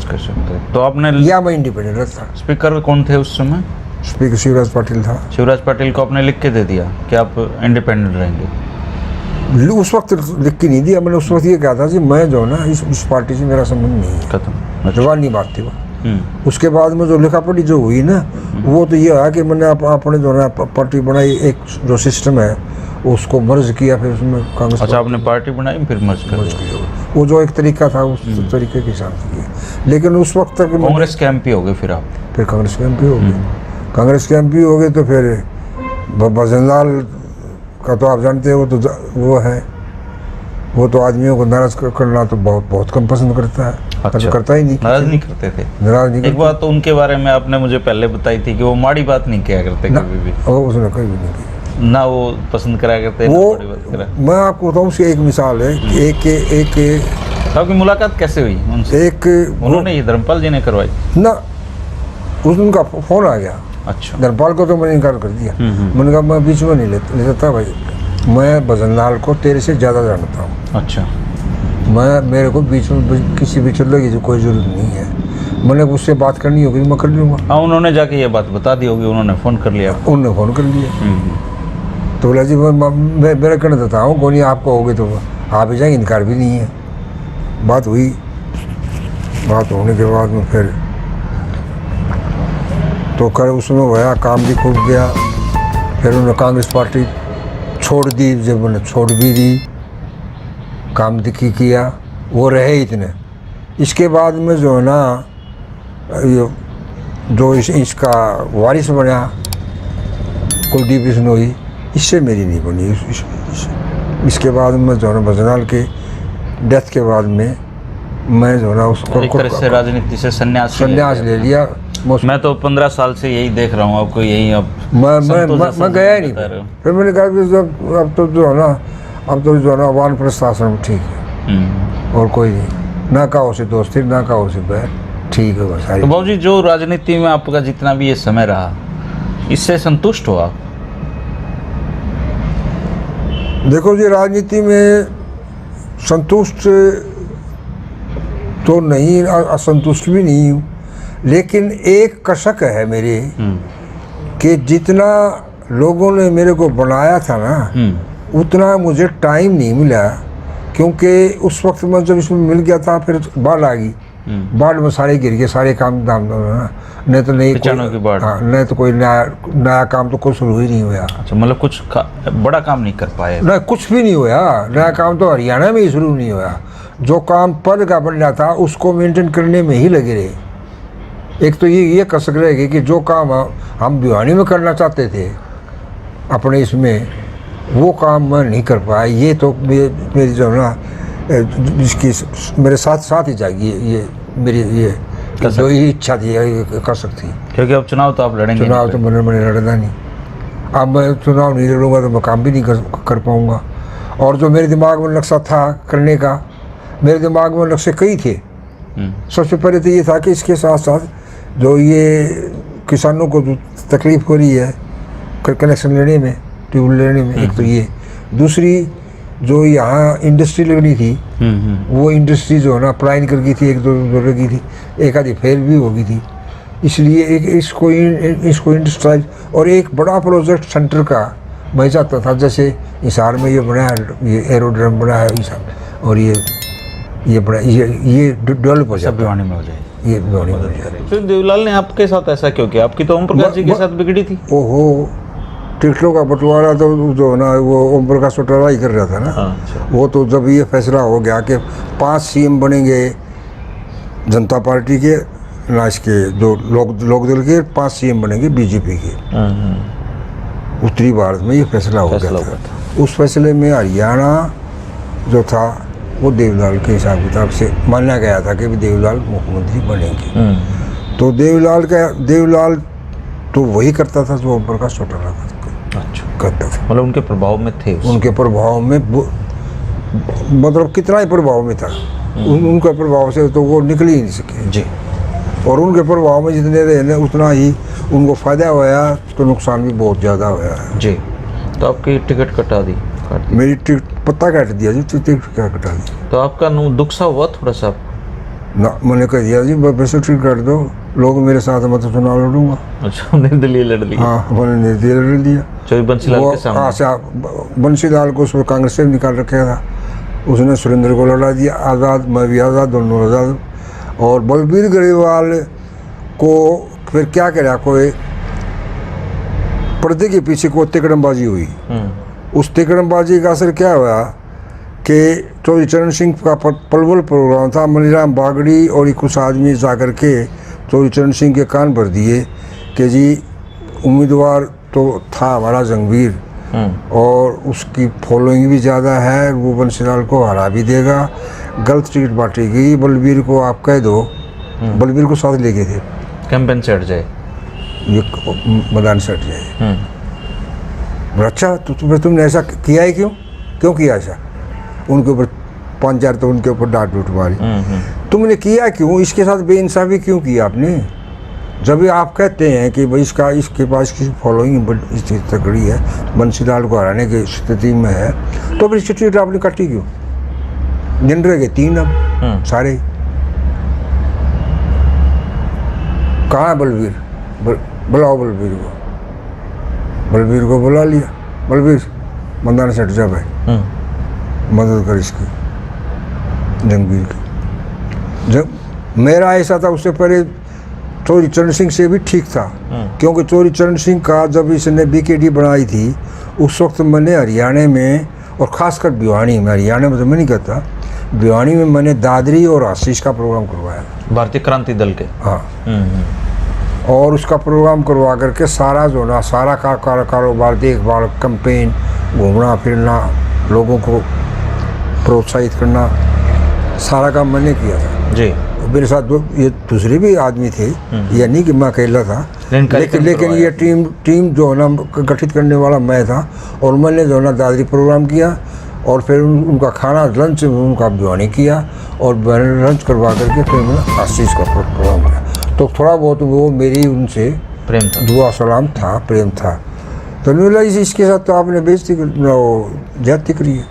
तो आपने या मैं इंडिपेंडेंट था। स्पीकर कौन थे उस समय? स्पीकर शिवराज पाटिल था। शिवराज पाटिल को आपने लिख के दे दिया कि आप इंडिपेंडेंट रहेंगे? उस वक्त लिख के नहीं दिया मैंने। उस वक्त ये कहा था कि मैं जो है ना इस पार्टी से मेरा संबंध नहीं है, खत्म। जवानी बात थी वो। उसके बाद में जो लिखा पढ़ी जो हुई ना, वो तो ये है कि मैंने अपने जो है पार्टी बनाई, एक जो सिस्टम है उसको मर्ज किया, फिर उसमें कांग्रेस। अच्छा, आपने पार्टी बनाई फिर मर्ज कर दिया? वो जो एक तरीका था उस तरीके के हिसाब से किया। लेकिन उस वक्त तक कांग्रेस के एमपी हो गए फिर आप? फिर कांग्रेस के एमपी हो गए। कांग्रेस के एमपी हो गए तो फिर भजनलाल का तो आप जानते हैं, वो तो आदमियों को नाराज करना तो बहुत कम पसंद करता है। अच्छा, तो करता ही नहीं, नाराज नहीं करते थे? नाराज नहीं। एक बात तो उनके बारे में आपने मुझे पहले बताई थी कि वो माड़ी बात नहीं किया करते कभी भी। वो उसने कभी भी नहीं की ना, वो पसंद करा करते वो। ना बात करा। मैं आपको बताऊँ उसकी एक मिसाल है कि एक आपकी मुलाकात कैसे हुई उनसे? उन्होंने ही धर्मपाल जी ने करवाई ना, उस दिन का फोन आ गया। अच्छा। धर्मपाल को तो मैंने इनकार कर दिया। मैंने कहा मैं बीच में नहीं लेता भाई, मैं भजनलाल को तेरे से ज़्यादा जानता हूँ। अच्छा। मेरे को बीच में किसी भी चल की कोई ज़रूरत नहीं है। मैंने उससे बात करनी होगी मैं कर लूँगा। हाँ, उन्होंने जाके ये बात बता दी होगी, उन्होंने फ़ोन कर लिया? उन्होंने फ़ोन कर लिया। तो बोला जी मैं मेरा कहना देता हूँ कोई नहीं, आपको होगी तो आप ही जाएंगे, इनकार भी नहीं है। बात हुई, बात होने के बाद में फिर तो कर उसमें हुआ, काम भी खूब गया। फिर उन्होंने कांग्रेस पार्टी छोड़ दी, जब मैंने छोड़ भी दी, काम दिखी किया, वो रहे इतने। इसके बाद में जो है ना ये जो इसका वारिस बना कुलदीप बिश्नोई, इससे मेरी नहीं बनी। इसके बाद में जो है ना भजनलाल के डेथ के बाद में मैं जो है ना उसको एक तरह से राजनीति से संन्यास ले लिया। मैं तो 15 साल से यही देख रहा हूँ आपको, यही अब मैं गया ही नहीं। फिर मैंने कहा कि जब अब तो जो है ना वानप्रस्थ आश्रम ठीक है, और कोई नहीं, ना कहो से दोस्ती ना कहो से बैर, ठीक है बस। तो बाबूजी, जो राजनीति में आपका जितना भी ये समय रहा, इससे संतुष्ट हो आप? देखो जी, राजनीति में संतुष्ट तो नहीं, असंतुष्ट भी नहीं हूँ, लेकिन एक कसक है मेरी कि जितना लोगों ने मेरे को बनाया था ना, उतना मुझे टाइम नहीं मिला। क्योंकि उस वक्त में जब इसमें मिल गया था, फिर बाढ़ आ गई, बाढ़ में सारे गिर गए, सारे काम दाम नहीं तो नहीं नहीं तो कोई नया काम तो कुछ शुरू ही नहीं हुआ। अच्छा, मतलब कुछ बड़ा काम नहीं कर पाए? नहीं, कुछ भी नहीं हुआ। नया काम तो हरियाणा में ही शुरू नहीं हुआ। जो काम पद का बन रहा था उसको मेंटेन करने में ही लगे रहे। एक तो ये कसक रहेगी कि जो काम हम भिवानी में करना चाहते थे अपने इसमें, वो काम मैं नहीं कर पाया। ये तो मेरी जो ना इसकी मेरे साथ ही जाएगी, ये मेरी ये जो इच्छा थी, कसक थी। क्योंकि अब चुनाव तो आप लड़ेंगे? चुनाव तो मैंने लड़ना नहीं। अब मैं चुनाव नहीं लड़ूंगा तो मैं काम भी नहीं कर पाऊँगा। और जो मेरे दिमाग में नक्शा था करने का, मेरे दिमाग में लक्ष्य कई थे। सबसे पहले तो ये था कि इसके साथ साथ जो ये किसानों को जो तकलीफ हो रही है कनेक्शन लेने में, ट्यूबवेल लेने में, एक तो ये। दूसरी जो यहाँ इंडस्ट्री लगनी थी वो इंडस्ट्री जो है ना अप्लाई नहीं कर गई थी, एक दो लगी थी, एक आधी फेल भी हो गई थी। इसलिए एक इसको इंडस्ट्राइज और एक बड़ा प्रोजेक्ट सेंटर का मैं चाहता था, जैसे हिसार में ये बना है, ये एरोड्रम बना है हिसार, और ये बड़ा ये डेवलप हो जाए, भिवानी में हो जाए, ये भिवानी में हो जाए। फिर देवलाल ने आपके साथ ऐसा क्यों किया? आपकी तो ओम प्रकाश जी के साथ बिगड़ी थी। ओहो, टिकटों का बंटवारा तो जो ना वो ओम प्रकाश चौटाला ही कर रहा था ना। अच्छा। वो तो जब ये फैसला हो गया कि 5 सीएम बनेंगे जनता पार्टी के, नाच के जो लोकदल के 5 सीएम बनेंगे बीजेपी के, उत्तरी भारत में ये फैसला हो गया था। उस फैसले में हरियाणा जो था वो देवलाल के हिसाब किताब से माना गया था कि भी देवलाल मुख्यमंत्री बनेंगे। तो देवलाल तो वही करता था जो ओम प्रकाश चौटाला करता था। मतलब उनके प्रभाव में थे, उनके प्रभाव में मतलब कितना ही प्रभाव में था, उनके प्रभाव से तो वो निकल ही नहीं सके जी। और उनके प्रभाव में जितने रहे उतना ही उनको फायदा हुआ, तो नुकसान भी बहुत ज़्यादा हुआ जी। तो आपकी टिकट कटा दी? मेरी टिकट पत्ता काट दिया जी, टिकट क्या कटा दी? तो आपका दुख सा हुआ थोड़ा सा? ना, मैंने कह दिया जी वैसे टिकट काट दो, लोग मेरे साथ मैं तो चुनाव लड़ूंगा। अच्छा, निर्दलीय लड़ लिया? हाँ, मैंने निर्दलीय लड़ लिया। बंसीलाल के सामने? अच्छा, बंसीलाल को उसमें कांग्रेस से निकाल रखा था, उसने सुरेंद्र को लड़ा दिया, आज़ाद, मैं भी आज़ाद, दोनों आज़ाद। और बलबीर ग्रेवाल को फिर क्या करा, कोई पर्दे के पीछे को तिकड़मबाजी हुई। उस तिकड़मबाजी का असर क्या हुआ कि चौधरी चरण सिंह का पलवल प्रोग्राम था, मनीराम बागड़ी और कुछ आदमी जाकर के चौधरी चरण सिंह के कान भर दिए कि जी उम्मीदवार तो था हमारा जंगवीर और उसकी फॉलोइंग भी ज़्यादा है, वो बंसीलाल को हरा भी देगा, गलत टिकट बांटी गई, बलबीर को आप कह दो। बलबीर को साथ ले गए थे, कैंपेन से हट जाए, ये मैदान से हट जाए। अच्छा, तो तुमने ऐसा किया है, क्यों किया ऐसा? उनके ऊपर 5-4 तो उनके ऊपर डांट डूट मारी। तुमने किया क्यों? इसके साथ बेइंसाफी क्यों की आपने? जब आप कहते हैं कि भाई इसके पास की फॉलोइंग इतनी तगड़ी है, बंसीलाल को हराने की स्थिति में है, तो फिर टिकट आपने काटी क्यों? दिन रह गए 3 अब सारे। कहाँ है बलबीर? बुलाओ बलबीर को बुला लिया। बलबीर मैदान से हट जा भाई, मदद कर इसकी जंगवीर की। जब मेरा ऐसा था, उससे पहले चौधरी चरण सिंह से भी ठीक था, क्योंकि चौधरी चरण सिंह का जब इसने बीकेडी बनाई थी उस वक्त मैंने हरियाणा में और ख़ासकर भिवानी में, हरियाणा में तो मैं नहीं कहता, भिवानी में मैंने दादरी और आशीष का प्रोग्राम करवाया, भारतीय क्रांति दल के। हाँ। और उसका प्रोग्राम करवा करके सारा जो ना सारा कारोबार, देखभाल, कैंपेन, घूमना फिरना, लोगों को प्रोत्साहित करना, सारा काम मैंने किया था जी। मेरे साथ ये दूसरे भी आदमी थे, ये नहीं कि मैं अकेला था, लेकिन ये टीम जो है ना गठित करने वाला मैं था। और मैंने जो है ना दादरी प्रोग्राम किया और फिर उनका खाना लंच उनका भिवानी किया और लंच करवा करके फिर मैंने आशीष का प्रोग्राम किया। तो थोड़ा बहुत वो मेरी उनसे प्रेम था, दुआ सलाम था, प्रेम था। तो बोला इसके साथ तो आपने बेइज्जती ज्यादती करी है,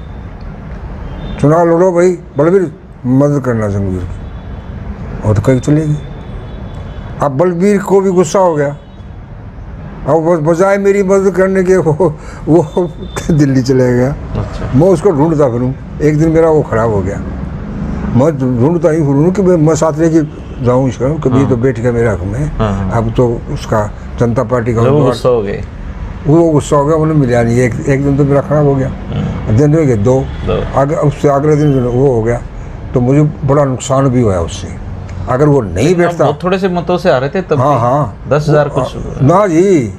चुनाव लड़ो भाई, बलबीर मदद करना जंगवीर की। और तो कहीं चले गए। अब बलबीर को भी गुस्सा हो गया, अब बजाय मेरी मदद करने के वो दिल्ली चले गया। अच्छा। मैं उसको ढूंढता फिरूँ, एक दिन मेरा वो ख़राब हो गया, मैं ढूंढता ही फिरूँ कि मैं साथ लेके जाऊँ इसका, कभी तो बैठ गया मेरा हक में। अब तो उसका जनता पार्टी का गुस्सा हो गया, वो गुस्सा हो गया, उन्हें मिला नहीं। एक दिन तो मेरा खराब हो गया, दिन हो गए 2, उससे अगले दिन वो हो गया, तो मुझे बड़ा नुकसान भी हुआ उससे। अगर वो नहीं बैठता, थोड़े से मतों से हारे थे तब। हाँ 10,000 कुछ ना जी,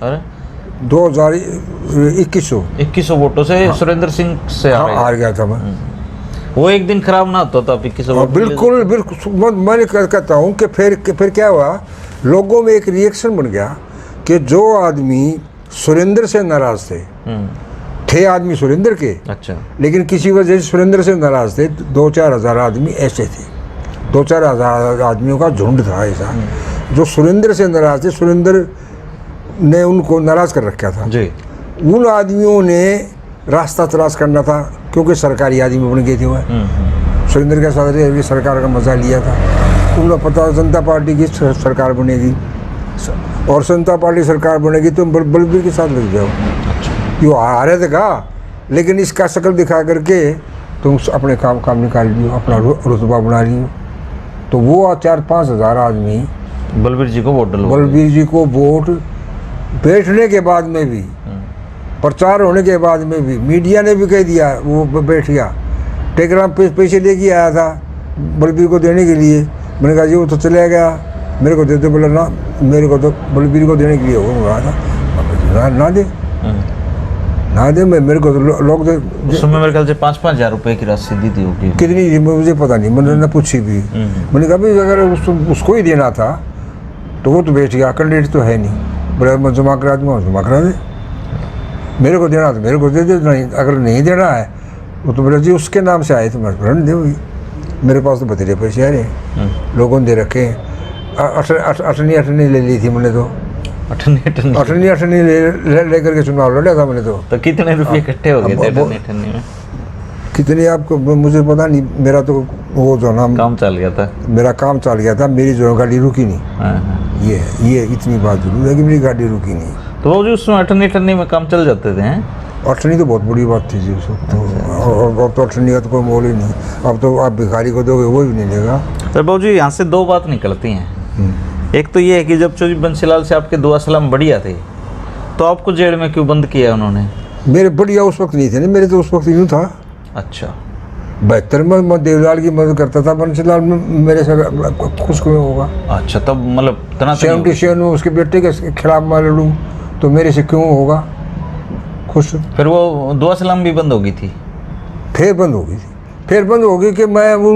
2100 वोटों से सुरेंद्र सिंह से हार गया था मैं। वो एक दिन खराब ना होता तो 2100 बिल्कुल बिल्कुल। मैंने कहता हूँ कि फिर क्या हुआ, लोगों में एक रिएक्शन बन गया कि जो आदमी सुरेंद्र से नाराज थे आदमी सुरेंद्र के। अच्छा। लेकिन किसी वजह से सुरेंद्र से नाराज थे, 2-4 हज़ार आदमी ऐसे थे, 2-4 हज़ार आदमियों का झुंड था ऐसा जो सुरेंद्र से नाराज थे। सुरेंद्र ने उनको नाराज कर रखा था जी। उन आदमियों ने रास्ता तलाश करना था क्योंकि सरकारी आदमी बन गए थे वह। सुरेंद्र के साथ रह सरकार का मजा लिया था। उन्हें पता जनता पार्टी की सरकार बनेगी और जनता पार्टी सरकार बनेगी तो बलबीर के साथ लग जाओ। यो हारे थे कहा, लेकिन इसका शक्ल दिखा करके तुम अपने काम निकाल लियो, अपना रुतबा बना लियो। तो वो 4-5 हज़ार आदमी बलबीर जी को वोट डलवा, बलबीर जी को वोट बैठने के बाद में भी, प्रचार होने के बाद में भी, मीडिया ने भी कह दिया वो बैठ गया। टेलीग्राम पे पैसे लेके आया था बलबीर को देने के लिए। मैंने कहा जी वो तो चला गया, मेरे को देते, बोला ना मेरे को तो बलबीर को देने के लिए वो रहा था। ना दे मैं, मेरे को तो लोग उसमें मेरे ख्याल से 5-5 हज़ार रुपए की राशि दी थी होगी। कितनी थी मुझे पता नहीं, मैंने ना पूछी भी। मैंने कहा भाई अगर उसको ही देना था तो वो तो बैठ गया, कैंडिडेट तो है नहीं। बोला मैं जमा करा दूँगा, जमा करा दे, मेरे को देना तो मेरे को दे दे, नहीं अगर नहीं देना है वो तो बोला जी उसके नाम से आए तो मैं रन दे हुई। मेरे पास तो बतेरे पैसे आ रहे, लोगों ने दे रखे। अठनी ले ली थी मैंने तो, अठनी ले करके चुनाव लड़ा था मैंने तो कितने रुपये इकट्ठे हो गए थे अठन्नी में? कितने आपको मुझे पता नहीं, मेरा तो वो जो नाम काम चल गया था, मेरा काम चल गया था, मेरी जो गाड़ी रुकी नहीं। ये इतनी बात जरूर है कि मेरी गाड़ी रुकी नहीं। तो वो जो उसमें अठन्नी में काम चल जाते थे हैं? अठनी तो बहुत बड़ी बात थी जी उस वक्त तो। अब तो अठनी का तो कोई मोल ही नहीं। अब तो आप भिखारी को दोगे वो भी नहीं लेगा। तो बाबू जी यहाँ से दो बात निकलती हैं। एक तो ये है कि जब चौधरी बंसीलाल से आपके दुआ सलाम बढ़िया थे तो आपको जेल में क्यों बंद किया उन्होंने? मेरे बढ़िया उस वक्त नहीं थे ना, मेरे तो उस वक्त यूँ था। अच्छा, 72 में मैं देवलाल की मदद करता था, बंसीलाल में मेरे से खुश क्यों होगा? अच्छा, तब मतलब 77 में उसके बेटे के खिलाफ मैं लड़ूँ तो मेरे से क्यों होगा खुश? फिर वो दुआ सलाम भी बंद हो गई थी? फिर बंद हो गई थी, फिर बंद हो गई कि मैं वो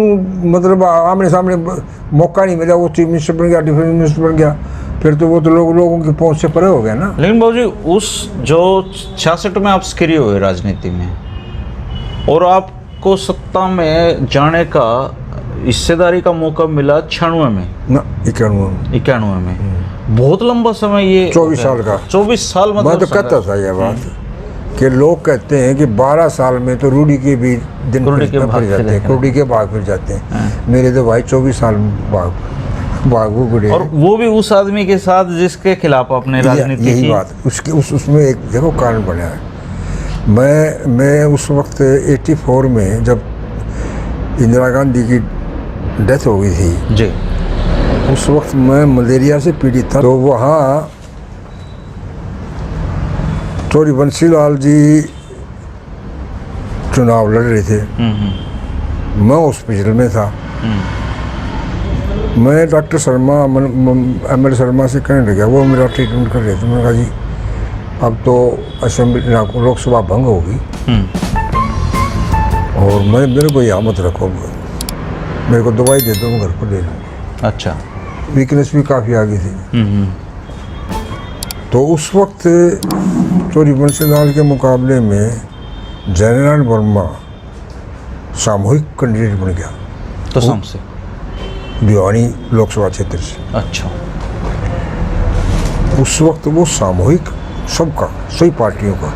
मतलब आमने सामने मौका नहीं मिला। वो चीफ मिनिस्टर बन गया, डिफेंस मिनिस्टर बन गया, फिर तो वो तो लोगों की पहुंच से परे हो गया ना। लेकिन बाबूजी उस जो 66 में आप सक्रिय हुए राजनीति में और आपको सत्ता में जाने का हिस्सेदारी का मौका मिला 96 में ना 91 में, बहुत लंबा समय ये 24 साल का, 24 साल मैं तो कहता था ये बात कि लोग कहते हैं कि 12 साल में तो रूढ़ी के भी दिन फिर जाते हैं, क्रूढ़ी के भाग फिर जाते हैं। मेरे तो भाई 24 साल भाग वो गुड़े। और वो भी उस आदमी के साथ जिसके खिलाफ आपने राजनीति की। यही बात उसमें एक देखो कारण बना है। मैं उस वक्त 84 में जब इंदिरा गांधी की डेथ हो गई थी जी, उस वक्त मैं मलेरिया से पीड़ित था। तो वहाँ चौधरी बंसीलाल जी चुनाव लड़ रहे थे, मैं हॉस्पिटल में था। मैं डॉक्टर शर्मा ML शर्मा से कहने लगा, वो मेरा ट्रीटमेंट कर रहे थे। मैंने कहा जी अब तो असेंबली लोकसभा भंग होगी और मेरे को यहाँ मत रखो, मेरे को दवाई दे दो, मैं घर पर ले लूँगा। अच्छा, वीकनेस भी काफ़ी आ गई थी। तो उस वक्त चौधरी बंसीलाल के मुकाबले में जयनारायण वर्मा सामूहिक कैंडिडेट बन गया। तो से भिवानी लोकसभा क्षेत्र से। अच्छा, उस वक्त वो सामूहिक सबका, सभी पार्टियों का,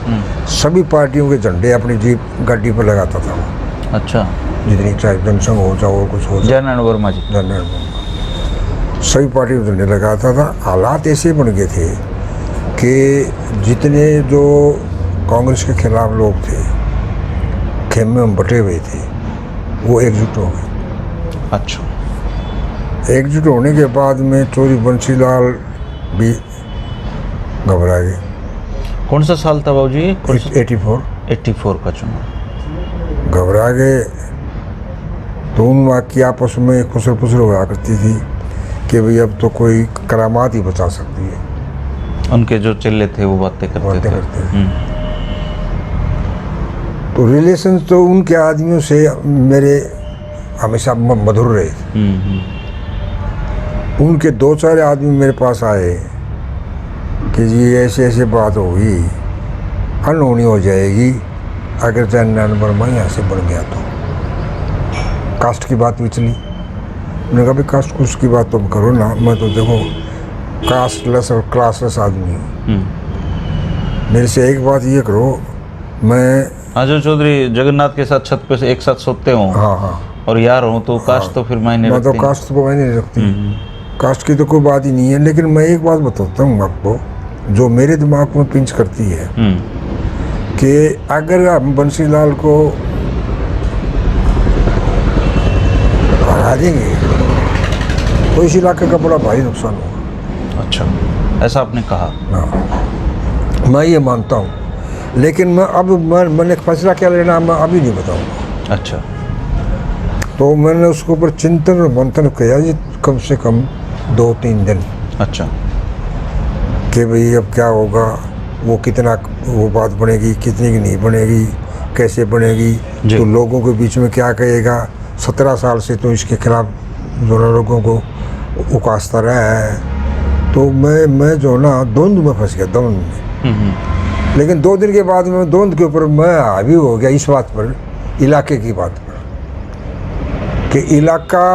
सभी पार्टियों के झंडे अपनी जीप गाड़ी पर लगाता था वो। अच्छा, जितनी चाहे जनसंघ हो चाहे और कुछ हो, जयनारायण वर्मा जी, जयनारायण वर्मा सभी पार्टियों के झंडे लगाता था। हालात ऐसे बन गए थे कि जितने जो कांग्रेस के खिलाफ लोग थे, खेमे में बटे हुए थे, वो एकजुट हो गए। अच्छा, एकजुट होने के बाद में चौधरी बंसीलाल भी घबरा गए। कौन सा साल था बाबू जी? 84 का चुनाव। घबरा गए तो उन की आपस में खुसर पुसर हुआ करती थी कि भाई अब तो कोई करामात ही बचा सकती है। उनके जो चिल्ले थे वो बातें करते थे। तो रिलेशन तो उनके आदमियों से मेरे हमेशा मधुर रहे थे। उनके 2-4 आदमी मेरे पास आए कि जी ऐसे ऐसे बात होगी, अनहोनी हो जाएगी अगर जयनारायण वर्मा यहाँ से बढ़ गया तो। कास्ट की बात भी चली। मैंने कहा भाई कास्ट कुछ की बात तुम करो ना, मैं तो देखो कास्टलेस और क्लासलेस आदमी हूँ। मेरे से एक बात ये करो, मैं हाँ, जो चौधरी जगन्नाथ के साथ छत पे से एक साथ सोते हो हाँ हाँ, और यार हो तो कास्ट तो फिर मायने मैं तो रखती है। कास्ट को मायने नहीं रखती, कास्ट की तो कोई बात ही नहीं है। लेकिन मैं एक बात बताता हूँ आपको, जो मेरे दिमाग में पिंच करती है कि अगर हम बंसीलाल को हरा देंगे तो इस इलाके का बड़ा भारी नुकसान होगा। अच्छा, ऐसा आपने कहा। हाँ, मैं ये मानता हूँ, लेकिन मैंने फैसला क्या लेना मैं अभी नहीं बताऊँगा। अच्छा, तो मैंने उसके ऊपर चिंतन और मंथन किया जी कम से कम 2-3 दिन, अच्छा, कि भाई अब क्या होगा, वो कितना वो बात बनेगी, कितनी की नहीं बनेगी, कैसे बनेगी, जी। तो लोगों के बीच में क्या कहेगा। 17 साल से तो इसके खिलाफ दोनों लोगों को उकासता रहा है। तो मैं जो ना द्वंद्व में फंस गया, द्वंद्व में। लेकिन 2 दिन के बाद में द्वंद्व के ऊपर मैं हावी हो गया इस बात पर, इलाके की बात पर, कि इलाका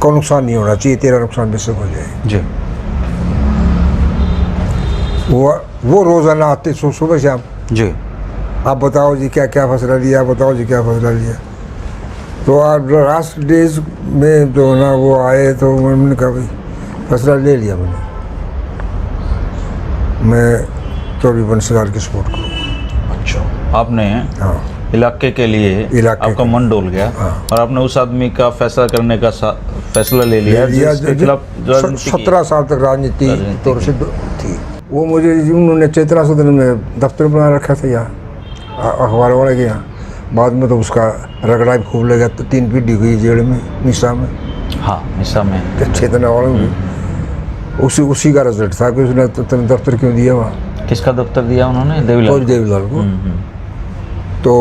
को नुकसान नहीं होना चाहिए, तेरा नुकसान भी सब हो जाए। जी, वो रोज़ाना आते सुबह शाम, जी, आप बताओ जी क्या क्या फैसला लिया, बताओ जी क्या फैसला लिया। तो आप लास्ट डेज में जो ना वो आए तो मैंने कहा भाई फैसला ले लिया मैंने, मैं चौधरी बंसीलाल की सपोर्ट करूँगा। अच्छा, आपने हाँ, इलाके के लिए इलाके आपका के मन डोल गया हाँ। और आपने उस आदमी का फैसला करने का फैसला ले लिया जिसके खिलाफ राजनीति की। 17 साल तक राजनीति राजनीति तौर से थी वो। मुझे उन्होंने चैत्रा सदन में दफ्तर बना रखा था यहाँ अखबार वाले के यहाँ। बाद में तो उसका रगड़ा भी खूब लगा, 3 पीढ़ी हुई जेल में, निशा में, हाँ, निशा में, चेतना वाले में। उसी का रिजल्ट था कि उसने तुमने दफ्तर क्यों दिया वहाँ, किसका दफ्तर दिया उन्होंने? देवीलाल। देवीलाल को। तो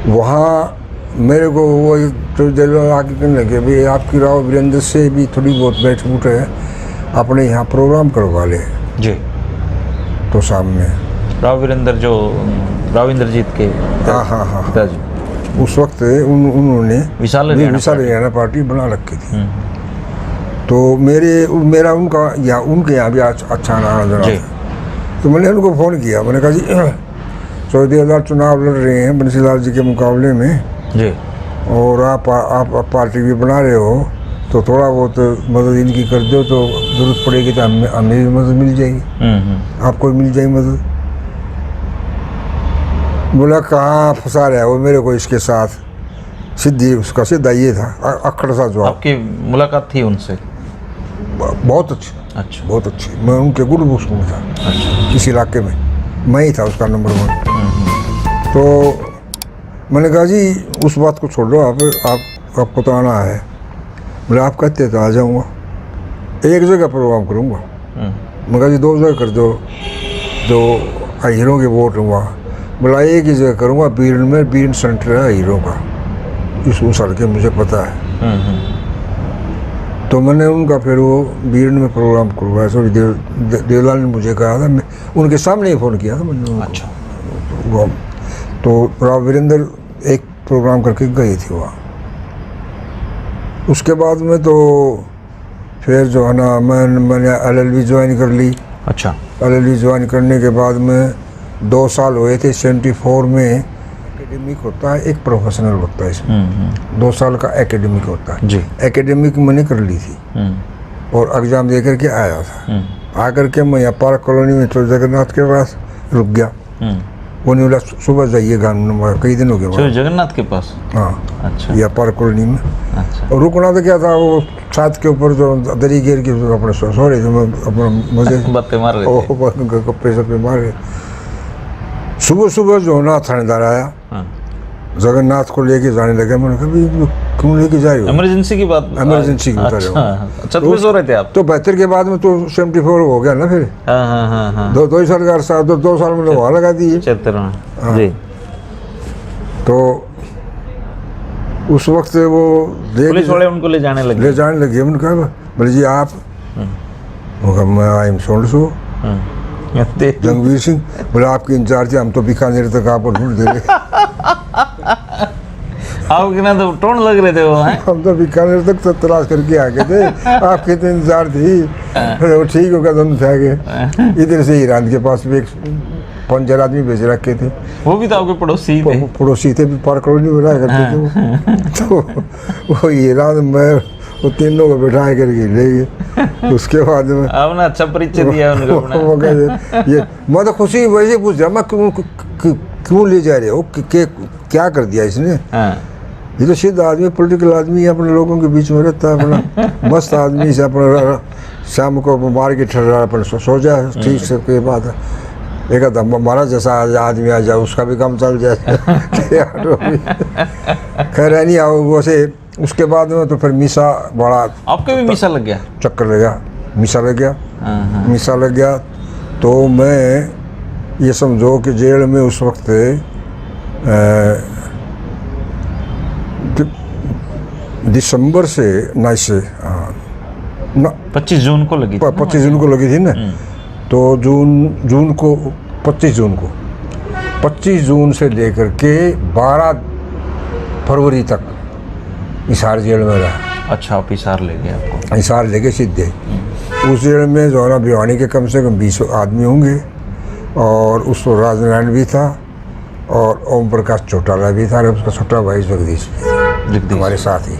वहाँ मेरे को वो तो देवीलाल आके कहने लगे भाई आपकी राव वीरेंद्र से भी थोड़ी बहुत बैठ बूठ है, अपने यहाँ प्रोग्राम करवा ले। जी, तो सामने राव वीरेंद्र जो राव इंद्रजीत के हाँ पिताजी, उस वक्त उन्होंने विशाल हरियाणा पार्टी बना रखी थी। तो मेरा उनके यहाँ भी अच्छा नाम था। तो मैंने उनको फ़ोन किया, मैंने कहा जी चौधरी देवीलाल चुनाव लड़ रहे हैं बंसीलाल जी के मुकाबले में जी, और आप पार्टी भी बना रहे हो, तो थोड़ा बहुत मदद इनकी कर दो, तो ज़रूरत पड़ेगी तो हमें भी मदद मिल जाएगी, आपको भी मिल जाएगी मदद। बोला कहाँ फंसा रहा है वो मेरे को इसके साथ, सीधा ये था अक्खड़ सा जवाब। आपकी मुलाकात थी उनसे? बहुत अच्छी, अच्छा, बहुत अच्छी। मैं उनके गुड बुक्स में था। अच्छा, इस इलाके में मैं ही था उसका नंबर 1। तो मैंने कहा जी उस बात को छोड़ दो, आपको तो आना है। बोले आप कहते तो आ जाऊँगा, एक जगह प्रोग्राम करूँगा। मैं कहा जी 2 जगह कर दो, जो हीरो के वोट हुआ। बोला एक ही जगह करूँगा, बीरन में, बीरन सेंटर है हीरो का, इस सड़क मुझे पता है। तो मैंने उनका फिर वो बीरन में प्रोग्राम करवाया। सॉरी देवीलाल ने मुझे कहा था, मैं उनके सामने ही फ़ोन किया था मैंने उनको। अच्छा, तो राव वीरेंद्र एक प्रोग्राम करके गई थी वहाँ। उसके बाद में तो फिर जो है ना मैंने LLB ज्वाइन कर ली। अच्छा, LLB ज्वाइन करने के बाद में 2 साल हुए थे। 74 में एकेडमिक होता है, एक प्रोफेशनल होता है इसमें। 2 साल का एकेडमिक होता है जी। एकेडमिक मैंने कर ली थी और एग्ज़ाम दे करके आया था। आकर के मैं यहाँ पार्क कॉलोनी में तो जगन्नाथ के पास रुक गया। वो नहीं बोला सुबह जाइए गान, कई दिन हो गए जगन्नाथ के पास। हाँ, अच्छा, या पार्क कॉलोनी में। अच्छा, और रुकना तो क्या था, वो छत के ऊपर जो दरी गिर के अपने सो रहे थे, मैं अपना मजे बातें मार रहे थे। कपड़े सपड़े मार रहे। सुबह जो ना थानेदार आया, जगन्नाथ को लेके जाने लगे। मैंने कहा भाई क्यों लेके जा रहे हो? इमरजेंसी की बात, इमरजेंसी की बता रहे हो। छत पे सो रहे थे आप? तो 72 के बाद में तो 74 हो गया ना फिर। हाँ, 2 साल का अरसा, 2 साल में वहाँ लगा दिए। 76 में। जी। तो उस वक्त वो पुलिस वाले उनको ले जाने लगे? ले जाने लगे। मैंने कहा बोले जी आप? मैं आई एम सोल्ड सो जंगवीर सिंह। बोले आपके इंचार्ज थे, हम तो बीकानेर तक आप ढूंढ दे रहे। आपके ना तो टोन लग रहे थे वो हैं। हम तो बीकानेर तक तो तलाश करके आ गए थे, आपके तो इंतजार थी। फिर वो ठीक होगा तो हम थे गए। इधर से ईरान के पास भी एक 5 आदमी भेज रखे थे, वो भी तो आपके पड़ोसी थे। पड़ोसी थे, भी पार कॉलोनी बनाया करते थे वो। तो वो ईरान में वो तीनों को बैठा करके ले गए। उसके बाद में आपने अच्छा परिचय दिया उनको अपना। वो कहते ये मैं तो खुशी वैसे पूछ रहा, मैं क्यों ले जा रहे हो, क्या कर दिया इसने। हाँ। ये तो सिद्ध आदमी, पॉलिटिकल आदमी है, अपने लोगों के बीच में रहता है, अपना मस्त आदमी से अपना शाम को मार के ठहर रहा है, अपना सो जाए ठीक से। कोई बात है, एक हमारा जैसा आदमी आ जाए उसका भी काम चल जाए। खैर नहीं आओ वैसे। उसके बाद में तो फिर मीसा बड़ा, आपके भी मीसा लग गया? चक्कर लगा, मीसा लग गया। हाँ। मीसा लग गया तो मैं ये समझो कि जेल में उस वक्त दिसंबर से नहीं से 25 जून को लगी थी। 25 जून को लगी थी ना, तो जून को 25 जून से लेकर के 12 फरवरी तक हिसार जेल में रहा। अच्छा, आप हिसार ले गए आपको? हिसार लेके सीधे उस जेल में जो है ना भिवानी के कम से कम 20 आदमी होंगे, और उस राजनारायण भी था, और ओम प्रकाश चौटाला भी था, और उसका छोटा भाई जगदीश भी था हमारे साथ ही।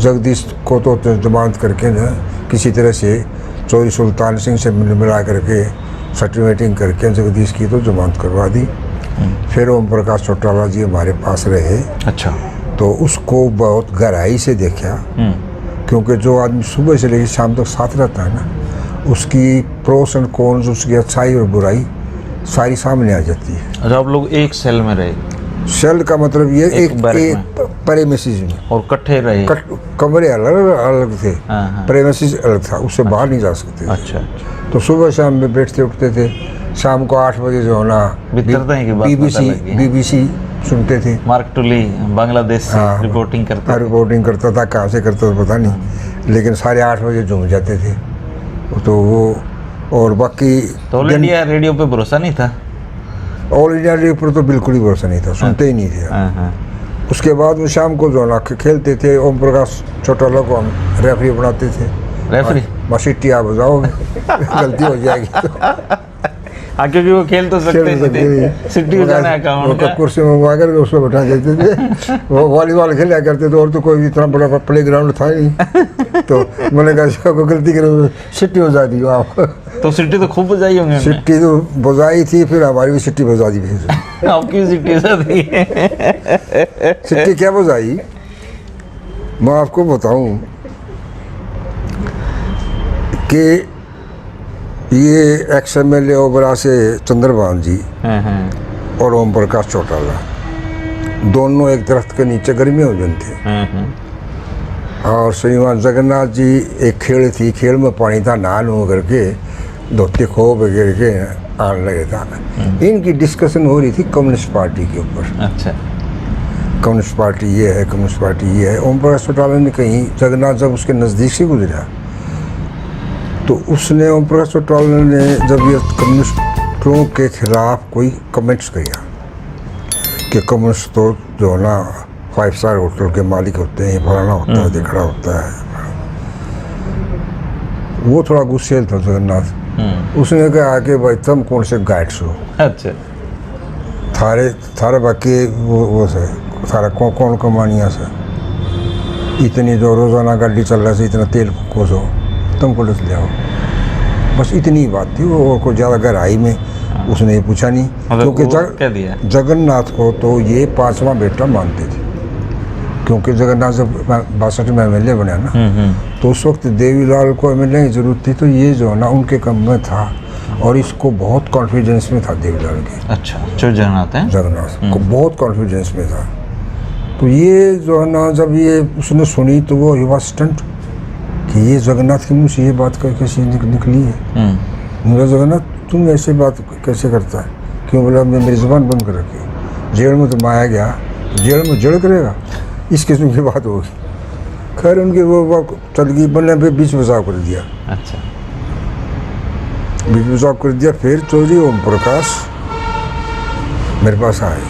जगदीश को तो जमानत करके ना किसी तरह से चौधरी सुल्तान सिंह से मिला करके सर्टिफिकेटिंग करके जगदीश की तो जमानत करवा दी। फिर ओम प्रकाश चौटाला जी हमारे पास रहे। अच्छा। तो उसको बहुत गहराई से देखा, क्योंकि जो आदमी सुबह से लेकर शाम तक साथ रहता है ना, उसकी प्रोस एंड कॉन्स, उसकी अच्छाई और बुराई सारी सामने आ जाती है। अच्छा, आप लोग एक सेल में रहे? सेल का मतलब ये एक बैरक प्रेमिसेस में, और इकट्ठे रहे? कमरे अलग थे, हाँ। प्रेमिसेस अलग था, उससे बाहर नहीं जा सकते थे। अच्छा। तो सुबह शाम में बैठते उठते थे, शाम को 8 बजे जो होना BBC सुनते थे। मार्क टुली बांग्लादेश से रिपोर्टिंग करता था, कहाँ से करता था पता नहीं, लेकिन 8:30 बजे झूम जाते थे। तो वो और बाकी तो ऑल इंडिया रेडियो पे भरोसा नहीं था? ऑल इंडिया रेडियो पर तो बिल्कुल ही भरोसा नहीं था, सुनते ही नहीं थे। उसके बाद में शाम को जो ना खेलते थे, ओम प्रकाश चौटाला को हम रेफरी बनाते थे। रेफरी? बस सिट्टी आप बजाओगे, गलती हो जाएगी तो। हाँ, क्योंकि वो खेल तो सकते थे, सिट्टी बजाना है काम उनका। कुर्सी मंगवा कर उसको बैठा देते थे। वो वॉलीबॉल खेला करते थे, और तो कोई इतना बड़ा प्ले ग्राउंड था ही नहीं। तो मैंने कहा को गलती करो, सिट्टी बजा दी आप। तो सिट्टी तो खूब बजाई होंगे? सिट्टी तो बजाई थी, फिर हमारी भी सिट्टी बजा दी। फिर आपकी सिट्टी बजा दी? सिट्टी क्या बजाई मैं आपको बताऊं कि ये एक्स MLA ओबरा से चंद्रभान जी और ओम प्रकाश चौटाला दोनों एक दरख्त के नीचे गर्मी हो थे। और श्रीमान जगन्नाथ जी एक खेल थी, खेल में पानी था, नहान हो करके धोती खोप गिर के आने लगे था। इनकी डिस्कशन हो रही थी कम्युनिस्ट पार्टी के ऊपर। अच्छा। कम्युनिस्ट पार्टी ये है, कम्युनिस्ट पार्टी ये है। ओम प्रकाश चौटाला ने कहीं, जगन्नाथ जब उसके नज़दीक से गुजरा तो उसने, ओम प्रकाश चौटाला ने जब ये कम्युनिस्टों के खिलाफ कोई कमेंट्स किया कि कम्युनिस्ट तो जो है ना 5 स्टार होटल के मालिक होते हैं, फलाना होता है, दिखड़ा होता है, वो थोड़ा गुस्सेल था जगन्नाथ। उसने कहा कि भाई तुम कौन से गाइड्स हो? अच्छा। थारे बाकी वो से थारा कौन कमानिया से, इतनी जो रोज़ाना गाड़ी चल रहा है, इतना तेल फूको तुम पुलिस ले आओ। बस इतनी ही बात थी, वो को ज़्यादा गहराई में उसने ये पूछा नहीं, क्योंकि जगन्नाथ को तो ये 5वां बेटा मानते थे। क्योंकि जगन्नाथ जब 62 में MLA बना ना, तो उस वक्त देवीलाल को MLA की जरूरत थी, तो ये जो है ना उनके कम में था, और इसको बहुत कॉन्फिडेंस में था देवीलाल के। अच्छा, जो जगन्नाथ को बहुत कॉन्फिडेंस में था। तो ये जो है ना जब ये उसने सुनी तो वो युवा स्टंट कि ये जगन्नाथ के मुँह से ये बात कैसे निकली है। मेरा जगन्नाथ तुम ऐसे बात कैसे करता है? क्यों? बोला मैं मेरी ज़ुबान बंद कर रखी, जेल में तो माया गया, जेल में जड़ करेगा, इस किस्म की बात होगी। खैर उनकी वो चल गई, बनने पे बीच बचाव कर दिया। अच्छा, बीच बचाव कर दिया। फिर चौधरी ओम प्रकाश मेरे पास आए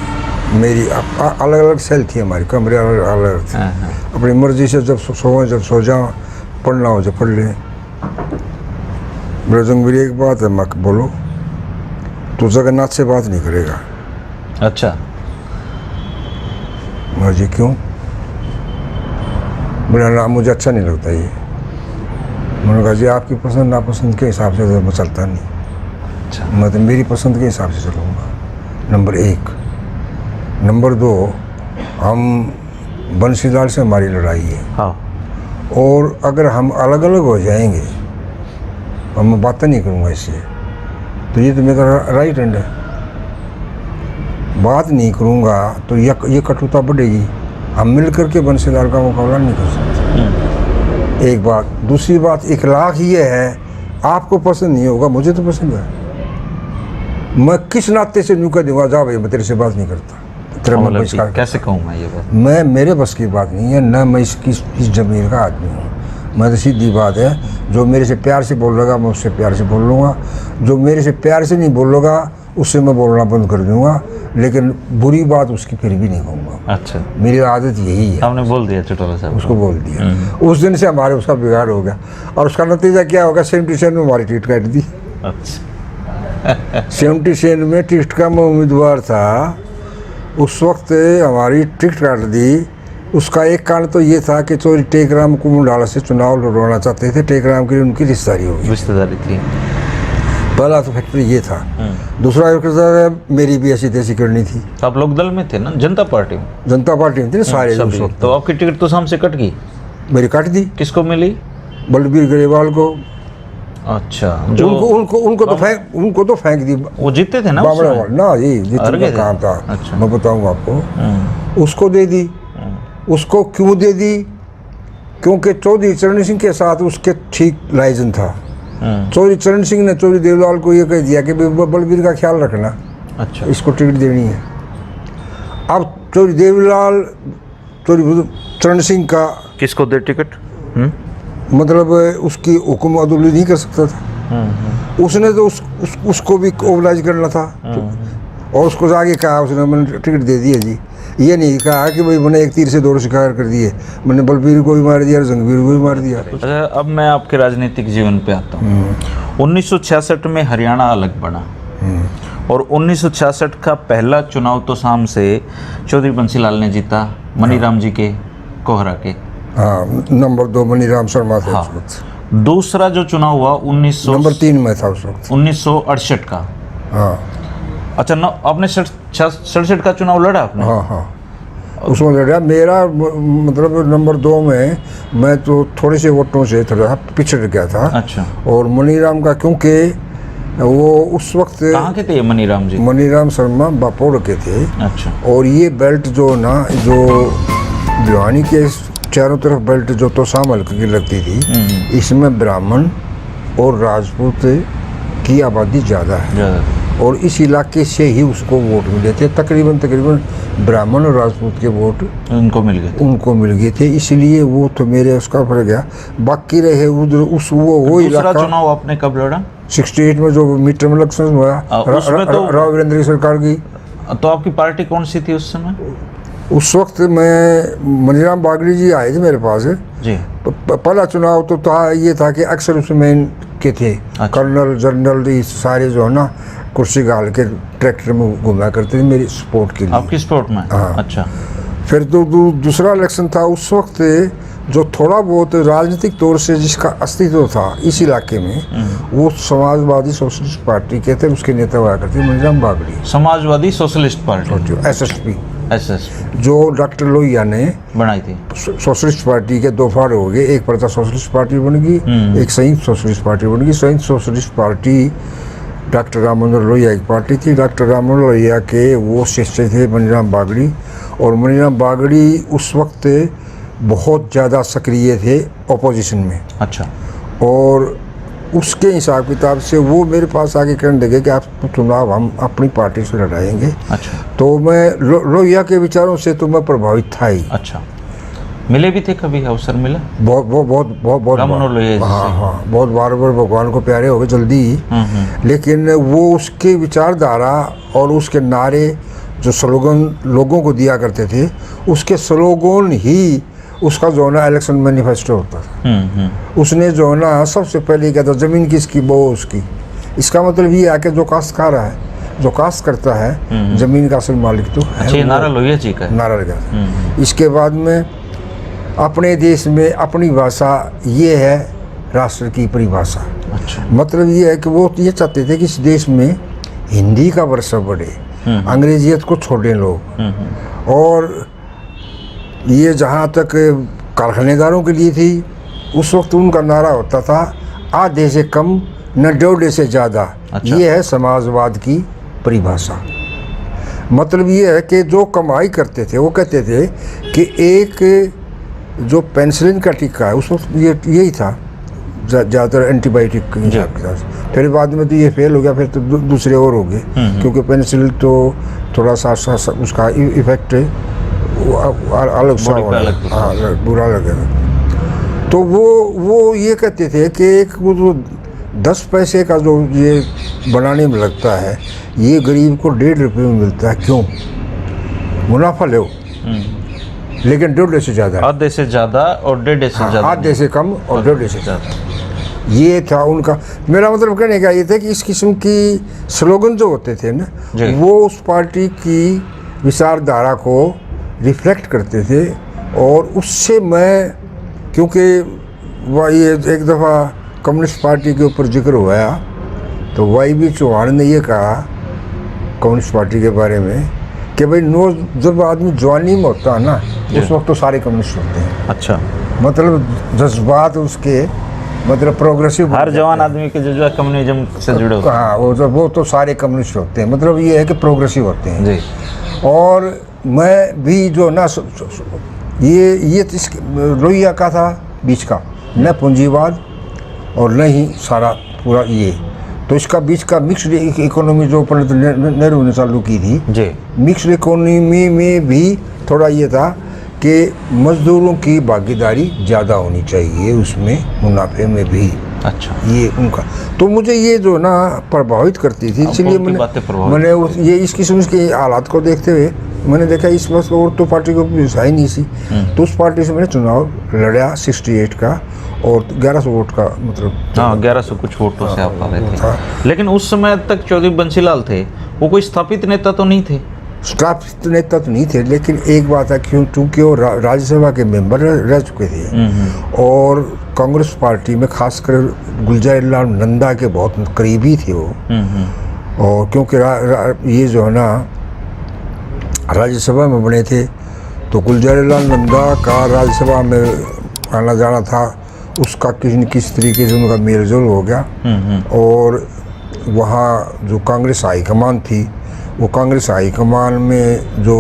मेरी अलग अलग सेल थी, हमारी कमरे अलग अलग थे। अपनी मर्जी से जब जब सो जाओ, पढ़ना हो जब पढ़ लें। ब्रजंग मेरी एक बात है, मक बोलो तो जगन्नाथ से बात नहीं करेगा। अच्छा, मुझे क्यों? मेरा नाम मुझे अच्छा नहीं लगता ये। मैंने कहा जी आपकी पसंद नापसंद के हिसाब से तो मैं चलता नहीं। अच्छा, मैं तो मेरी पसंद के हिसाब से चलूँगा, नंबर 1। नंबर 2, हम बंसीलाल से हमारी लड़ाई है, हाँ, और अगर हम अलग अलग हो जाएंगे और मैं बातें नहीं करूँगा इससे, तो ये तो मेरा राइट हैंड है। बात नहीं करूँगा तो ये कटुता बढ़ेगी। हम मिल करके बंसीलाल का मुकाबला नहीं कर सकते। एक बात। दूसरी बात, इखलाक ये है, आपको पसंद नहीं होगा, मुझे तो पसंद है। मैं किस नाते से न्यू कह दूँगा जा भाई मैं तेरे से बात नहीं करता, तेरा मैं बहिष्कार। कैसे कहूँ मैं ये बात? मैं, मेरे बस की बात नहीं है, न मैं इस जमीन का आदमी हूँ। मैं तो सीधी बात है, जो मेरे से प्यार से बोल लगा मैं उससे प्यार से बोल लूँगा, जो मेरे से प्यार से नहीं बोल लगा उससे मैं बोलना बंद कर दूँगा, लेकिन बुरी बात उसकी फिर भी नहीं कहूँगा। अच्छा, मेरी आदत यही है। आपने बोल दिया चटोला साहब उसको बोल दिया। उस दिन से हमारे उसका बिगाड़ हो गया, और उसका नतीजा क्या होगा? 77 में हमारी टिकट काट दी। अच्छा, 77 में टिकट का मैं उम्मीदवार था, उस वक्त हमारी टिकट काट दी। उसका एक कारण तो ये था कि चौधरी टेकराम कुमुंडाला से चुनाव लड़वाना चाहते थे, टेकराम की उनकी रिश्तेदारी होगी, रिश्तेदारी थी। पहला तो फैक्टर ये था। दूसरा फैक्टर मेरी भी ऐसी तैसी करनी थी। तो आप लोक दल में थे ना, जनता पार्टी में? जनता पार्टी में थे ना सारे उस सभी। वक्त। तो आपकी टिकट तो शाम से कट गई? मेरी काट दी। किसको मिली? बलबीर ग्रेवाल को। अच्छा, जो उनको तो फेंक दी। वो जीते थे ना उस बाबड़ा समय? वाला ना, ये जीतने का काम था। अच्छा। मैं बताऊंगा आपको। उसको दे दी। उसको क्यों दे दी? क्योंकि चौधरी चरण सिंह के साथ उसके ठीक लाइजन था। चौधरी चरण सिंह ने चौधरी देवलाल को ये कह दिया कि बलबीर का ख्याल रखना, अच्छा, इसको टिकट देनी है। अब चौधरी देवलाल चौधरी चरण सिंह का किसको दे टिकट? मतलब उसकी हुक्म अदुली नहीं कर सकता था। उसने तो उसको भी ओबलाइज करना था, और उसको जाके कहा, उसने मैंने टिकट दे दी है जी। ये नहीं कहा कि भाई मैंने एक तीर से 2 शिकार कर दिए, मैंने बलबीर को भी मार दिया और जंगबीर को भी मार दिया। अच्छा, अब मैं आपके राजनीतिक जीवन पे आता हूँ। 1966 में हरियाणा अलग बना, और 1966 का पहला चुनाव तो शाम से चौधरी बंसीलाल ने जीता, मनीराम जी के कोहरा के। हाँ, नंबर 2 मनीराम शर्मा थे उस वक्त। दूसरा जो चुनाव हुआ नंबर 3 में था उस वक्त। 1968 का। हाँ अच्छा, आपने 67 का चुनाव लड़ा आपने? हाँ, उसमें लड़ा। मेरा मतलब नंबर 2 में मैं तो थोड़े से वोटों से थोड़ा पिछड़ गया था। अच्छा। और मनीराम का, क्योंकि वो उस वक्त कहाँ के थे ये मनीराम जी? मनीराम शर्मा बापोड़ के थे। अच्छा। और ये बेल्ट जो ना, जो भिवानी के चारों तरफ बेल्ट जो तो शामिल की लगती थी, इसमें ब्राह्मण और राजपूत की आबादी ज़्यादा है, और इस इलाके से ही उसको वोट मिले थे। तकरीबन ब्राह्मण और राजपूत के वोट उनको मिल गए थे, इसलिए वो तो मेरे उसका फर्क गया। बाकी रहे उधर उस वो इलाका। चुनाव आपने कब लड़ा? 68 में जो मीटर में इलेक्शन हुआ, राव वीरेंद्र की सरकार की। तो आपकी पार्टी कौन सी थी उस समय? उस वक्त मैं मनीराम बागड़ी जी आए थे मेरे पास जी। पहला चुनाव तो था, ये था कि अक्सर उसमें के थे। अच्छा। कर्नल जनरल ये सारे जो है ना, कुर्सी गाल के ट्रैक्टर में घुमा करते थे मेरी सपोर्ट के लिए। आपकी सपोर्ट में? हाँ। अच्छा। फिर तो दूसरा इलेक्शन था उस वक्त, जो थोड़ा बहुत राजनीतिक तौर से जिसका अस्तित्व था इस इलाके में, वो समाजवादी सोशलिस्ट पार्टी के थे। उसके नेता हुआ करते Maniram Bagri. Samajwadi socialist party, SSP, जो डॉक्टर लोहिया ने बनाई थी। सोशलिस्ट पार्टी के 2 फाड़ हो गए, एक प्रजा सोशलिस्ट पार्टी बन गई, एक संयुक्त सोशलिस्ट पार्टी बन गई। संयुक्त socialist party doctor Ram Manohar Lohia की पार्टी थी। डॉक्टर राम मनोहर लोहिया के वो शिष्य थे मनीराम बागड़ी, और मनीराम बागड़ी उस वक्त बहुत ज़्यादा सक्रिय थे अपोजिशन में। अच्छा। और उसके हिसाब किताब से वो मेरे पास आके कहने लगे कि आप चुनाव हम अपनी पार्टी से लड़ाएंगे। अच्छा। तो मैं लोहिया के विचारों से तो मैं प्रभावित था ही। अच्छा। मिले भी थे कभी? अवसर मिला? बहुत राम मनोहर लोहिया जी से? हाँ, बहुत बार भगवान को प्यारे हो गए जल्दी ही। लेकिन वो उसके विचारधारा और उसके नारे जो स्लोगन लोगों को दिया करते थे, उसके स्लोगन ही उसका जो है ना इलेक्शन मैनिफेस्टो होता था। उसने जो है ना सबसे पहले क्या था, ज़मीन किसकी वो उसकी। इसका मतलब ये है कि जो काश्तकार है, जो काश्त करता है, ज़मीन का असल मालिक तो है। अच्छा, ये नारा लोहिया जी का है। नारा लगा था। इसके बाद में अपने देश में अपनी भाषा ये है राष्ट्र की परिभाषा। अच्छा। मतलब ये है कि वो ये चाहते थे कि इस देश में हिंदी का वर्षा बढ़े, अंग्रेजियत को छोड़ें लोग। और ये जहाँ तक कारखानेदारों के लिए थी, उस वक्त उनका नारा होता था आधे से कम न डेढ़ से ज़्यादा। अच्छा। ये है समाजवाद की परिभाषा। मतलब ये है कि जो कमाई करते थे वो कहते थे कि एक जो पेनिसिलिन का टीका है उस वक्त ये यही था ज़्यादातर एंटीबायोटिक के हिसाब के साथ। फिर बाद में तो ये फेल हो गया, फिर तो दूसरे और हो गए, क्योंकि पेनिसिलिन तो थोड़ा सा उसका इफेक्ट अलग सा बुरा लगेगा। तो वो ये कहते थे कि एक वो जो 10 पैसे का जो ये बनाने में लगता है, ये गरीब को 1.5 रुपये में मिलता है। क्यों? मुनाफा लो, लेकिन 1.5 से ज़्यादा, आधे से ज़्यादा और 1.5 से ज़्यादा, आधे से कम और 1.5 से ज़्यादा। ये था उनका। मेरा मतलब कहने का ये था कि इस किस्म की स्लोगन जो होते थे ना, वो उस पार्टी की विचारधारा को रिफ्लेक्ट करते थे। और उससे मैं, क्योंकि वह ये एक दफ़ा कम्युनिस्ट पार्टी के ऊपर जिक्र हुआ, तो वाई चौहान ने ये कहा कम्युनिस्ट पार्टी के बारे में कि भाई जब आदमी जवानी में होता है ना, उस वक्त तो सारे कम्युनिस्ट होते हैं। अच्छा। मतलब जज्बात उसके मतलब प्रोग्रेसिव, हर जवान आदमी के जो कम्युनिज्म से जुड़े होते हैं। हाँ, वो तो सारे कम्युनिस्ट होते हैं। मतलब ये है कि प्रोग्रेसिव होते हैं जी। और मैं भी जो ना ये लोहिया का था बीच का, न पूंजीवाद और न ही सारा पूरा ये। तो इसका बीच का मिक्स्ड इकोनॉमी जो पंडित नेहरू ने चालू की थी जी, मिक्स्ड इकोनॉमी में भी थोड़ा ये था कि मजदूरों की भागीदारी ज़्यादा होनी चाहिए उसमें, मुनाफे में भी। अच्छा। ये उनका तो मुझे ये जो ना प्रभावित करती थी, इसलिए मैंने ये इस किस्म के हालात को देखते हुए मैंने देखा इस वक्त और तो पार्टी को ही नहीं सी, तो उस पार्टी से मैंने चुनाव लड़ा 68 का और 1100 वोट का, मतलब हाँ 1100 कुछ वोटों से आप हारे थे। लेकिन उस समय तक चौधरी बंसीलाल थे, वो कोई स्थापित नेता तो नहीं थे? स्थापित नेता तो नहीं थे, लेकिन एक बात है क्योंकि वो राज्यसभा के मेंबर रह चुके थे और कांग्रेस पार्टी में खासकर गुलजारीलाल नंदा के बहुत करीबी थे वो। और क्योंकि ये जो है ना राज्यसभा में बने थे, तो गुलजारीलाल नंदा का राज्यसभा में आना जाना था, उसका किसी न किसी तरीके से उनका मेल जोल हो गया। और वहाँ जो कांग्रेस हाईकमान थी, वो कांग्रेस हाईकमान में जो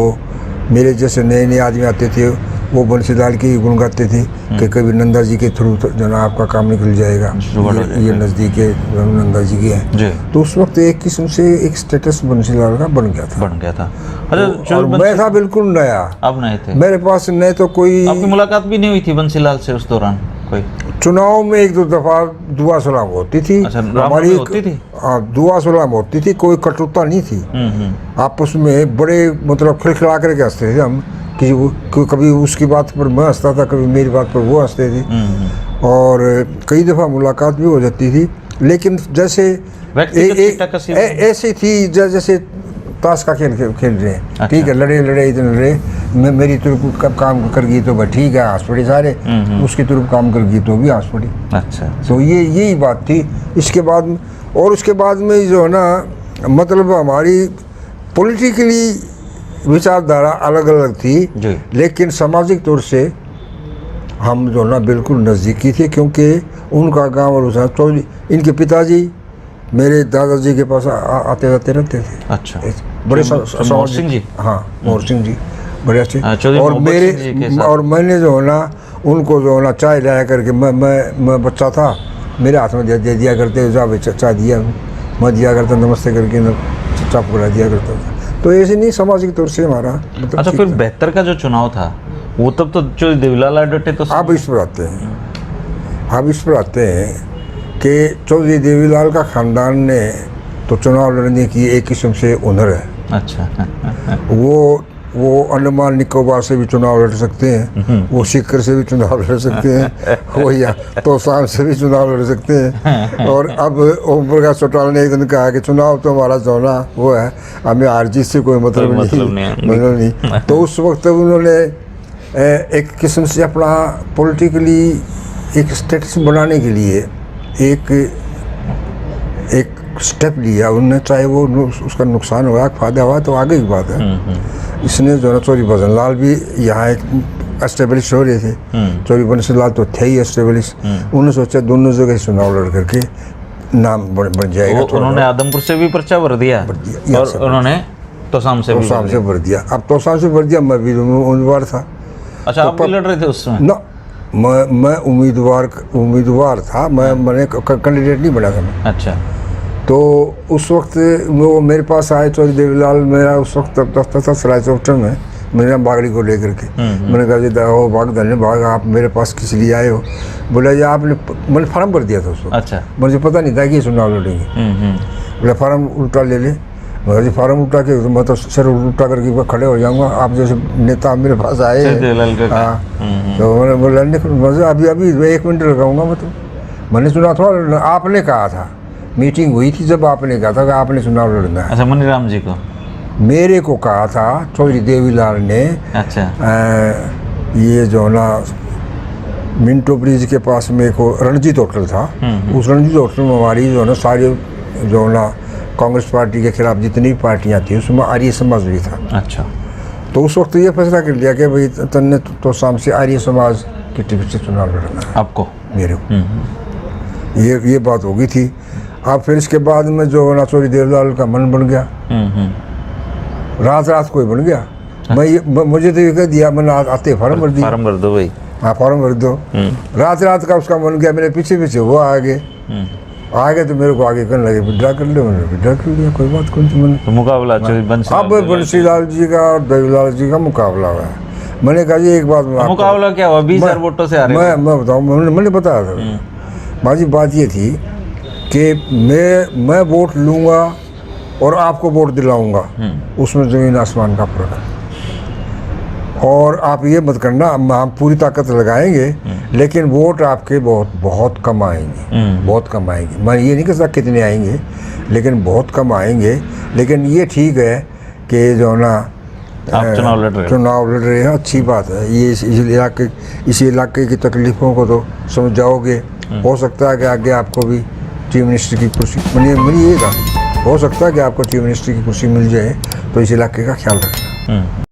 मेरे जैसे नए नए आदमी आते थे, वो बंसीलाल के ही गुण गाते थे कि कभी नंदा जी के थ्रू जो ना आपका काम निकल जाएगा, ये नज़दीक है नंदा जी के हैं। तो उस वक्त एक किस्म से एक स्टेटस बंसीलाल का बन गया था। अच्छा, और मैं था बिल्कुल नया, अब नहीं थे मेरे पास नहीं तो कोई। आपकी मुलाकात भी नहीं हुई थी बंसीलाल से उस दौरान? कोई चुनाव में 1-2 दफा दुआ सलाम होती थी। अच्छा, हमारी होती थी? हाँ, दुआ सलाम होती थी, कोई कटुता नहीं थी। आपस में बड़े मतलब खिलखिला करके हंसते थे हम, कभी उसकी बात पर मैं हंसता था, कभी मेरी बात पर वो हंसते थे। और कई दफ़ा मुलाकात भी हो जाती थी, लेकिन जैसे ऐसी थी जैसे ताश का खेल रहे हैं। अच्छा। ठीक है, लड़े इतने लड़े, मेरी तरफ काम कर गई तो भाई ठीक है, हंस पड़ी सारे, उसकी तरफ काम कर गई तो भी हंस पड़ी। अच्छा। तो यही बात थी। इसके बाद और उसके बाद में जो है ना, मतलब हमारी पॉलिटिकली विचारधारा अलग अलग थी, लेकिन सामाजिक तौर से हम जो ना बिल्कुल नज़दीकी थे, क्योंकि उनका गांव और चौधरी, इनके पिताजी मेरे दादाजी के पास आते जाते रहते थे। अच्छा। बड़े मोहर सिंह जी? हाँ, मोहर सिंह जी बड़े अच्छे। और मैंने जो है ना उनको जो है ना चाय लाया करके, मैं बच्चा था, मेरे हाथ में दे दिया करते, जा भाई चाय दिया, मैं दिया करता, नमस्ते करके चाय पकड़ा दिया करता था। तो ऐसे नहीं, सामाजिक तौर से हमारा मतलब। अच्छा, फिर 72 का जो चुनाव था, वो तब तो चौधरी देवीलाल डटे तो आप इस पर आते हैं कि चौधरी देवीलाल का ख़ानदान ने तो चुनाव लड़ने की एक किस्म से हुनर है। अच्छा। वो अंडमान निकोबार से भी चुनाव लड़ सकते हैं, वो सीकर से भी चुनाव लड़ सकते हैं, वो या तोसाम से भी चुनाव लड़ सकते हैं। और अब ओम प्रकाश चौटाला ने एक दिन कहा कि चुनाव तो हमारा जो ना वो है, हमें हार जीत से कोई मतलब नहीं। तो उस वक्त उन्होंने एक किस्म से अपना पॉलिटिकली एक स्टेटस बनाने के लिए एक स्टेप लिया उन्होंने, चाहे वो उसका नुकसान हुआ फायदा हुआ तो आगे की बात है। इसने जो है चौधरी भजन लाल भी यहाँ एक एस्टेब्लिश हो रहे थे, चौधरी बंसी लाल तो थे ही एस्टेब्लिश। उन्होंने सोचा दोनों जगह चुनाव लड़ करके नाम बन जाएगा। उन्होंने आदमपुर से भी पर्चा भर दिया और उन्होंने तोसाम से भर दिया। अब तोसाम से भर दिया, मैं भी उम्मीदवार था। अच्छा, आप भी लड़ रहे थे उसमें? ना, मैं उम्मीदवार था, मैंने कैंडिडेट नहीं बना था मैं। अच्छा। तो उस वक्त वो मेरे पास आए चौधरी देवीलाल, मेरा उस वक्त दफ्तर था सराय चौपटर में, मेरा बागड़ी को लेकर के। मैंने कहा जी ओ भाग धन्य भाग, आप मेरे पास किस लिए आए हो? बोला जी आपने, मैंने फार्म भर दिया था उसको। अच्छा। मुझे पता नहीं था कि चुनाव लड़ेंगे। बोला फार्म उल्टा ले ले। मगर जी फार्म उल्टा के तो मैं तो सर उल्टा करके खड़े हो जाऊंगा, आप जैसे नेता मेरे पास आए। हाँ, तो मैंने बोला अभी 1 मिनट लगाऊंगा मैं, तो मैंने सुना था आपने कहा था, मीटिंग हुई थी जब आपने कहा था कि आपने चुनाव लड़ना है। अच्छा, मनीराम जी को? मेरे को कहा था चौधरी देवीलाल ने। अच्छा। ये जो ना मिंटो ब्रिज के पास में एक रणजीत होटल था, उस रणजीत होटल में हमारी जो ना सारी जो ना कांग्रेस पार्टी के खिलाफ जितनी पार्टियां थी उसमें आर्य समाज भी था। अच्छा। तो उस वक्त ये फैसला कर लिया कि भाई तन्ने तो शाम से आर्य समाज की टिकट से चुनाव लड़ना है आपको, मेरे को। ये बात हो गई थी। अब फिर इसके बाद में जो ना चौधरी देवीलाल का मन बन गया, रात को ही बन गया। मुझे तो ये कह दिया, मैंने आते फार्म भर दिया। फार्म भर दो भाई। हाँ, फार्म भर दो। रात का उसका मन गया, मेरे पीछे वो आगे तो मेरे को आगे करने लगे, विड्रा कर लो। मैंने विड्रा कर लिया, कोई बात कौन सी। मैंने तो मुकाबला अब बंसीलाल जी का और देवीलाल जी का मुकाबला हुआ है। मैंने कहा जी एक बात, मुकाबला क्या हुआ? 20,000 वोटों से आ रहे। मैं बताऊँ, मैंने बताया था बाजी, बात ये थी कि मैं वोट लूँगा और आपको वोट दिलाऊंगा, उसमें ज़मीन आसमान का फर्क है। और आप ये मत करना, हम पूरी ताकत लगाएंगे लेकिन वोट आपके बहुत कम आएंगे, बहुत कम आएंगे। मैं ये नहीं कह सकता कितने आएंगे, लेकिन बहुत कम आएंगे। लेकिन ये ठीक है कि जो ना आप चुनाव लड़ रहे हैं, अच्छी बात है। ये इस इलाके की तकलीफ़ों को तो समझाओगे। हो सकता है कि आगे आपको भी चीफ मिनिस्टर की कुर्सी मिलिएगा, हो सकता है कि आपको चीफ मिनिस्टर की कुर्सी मिल जाए, तो इस इलाके का ख्याल रखना।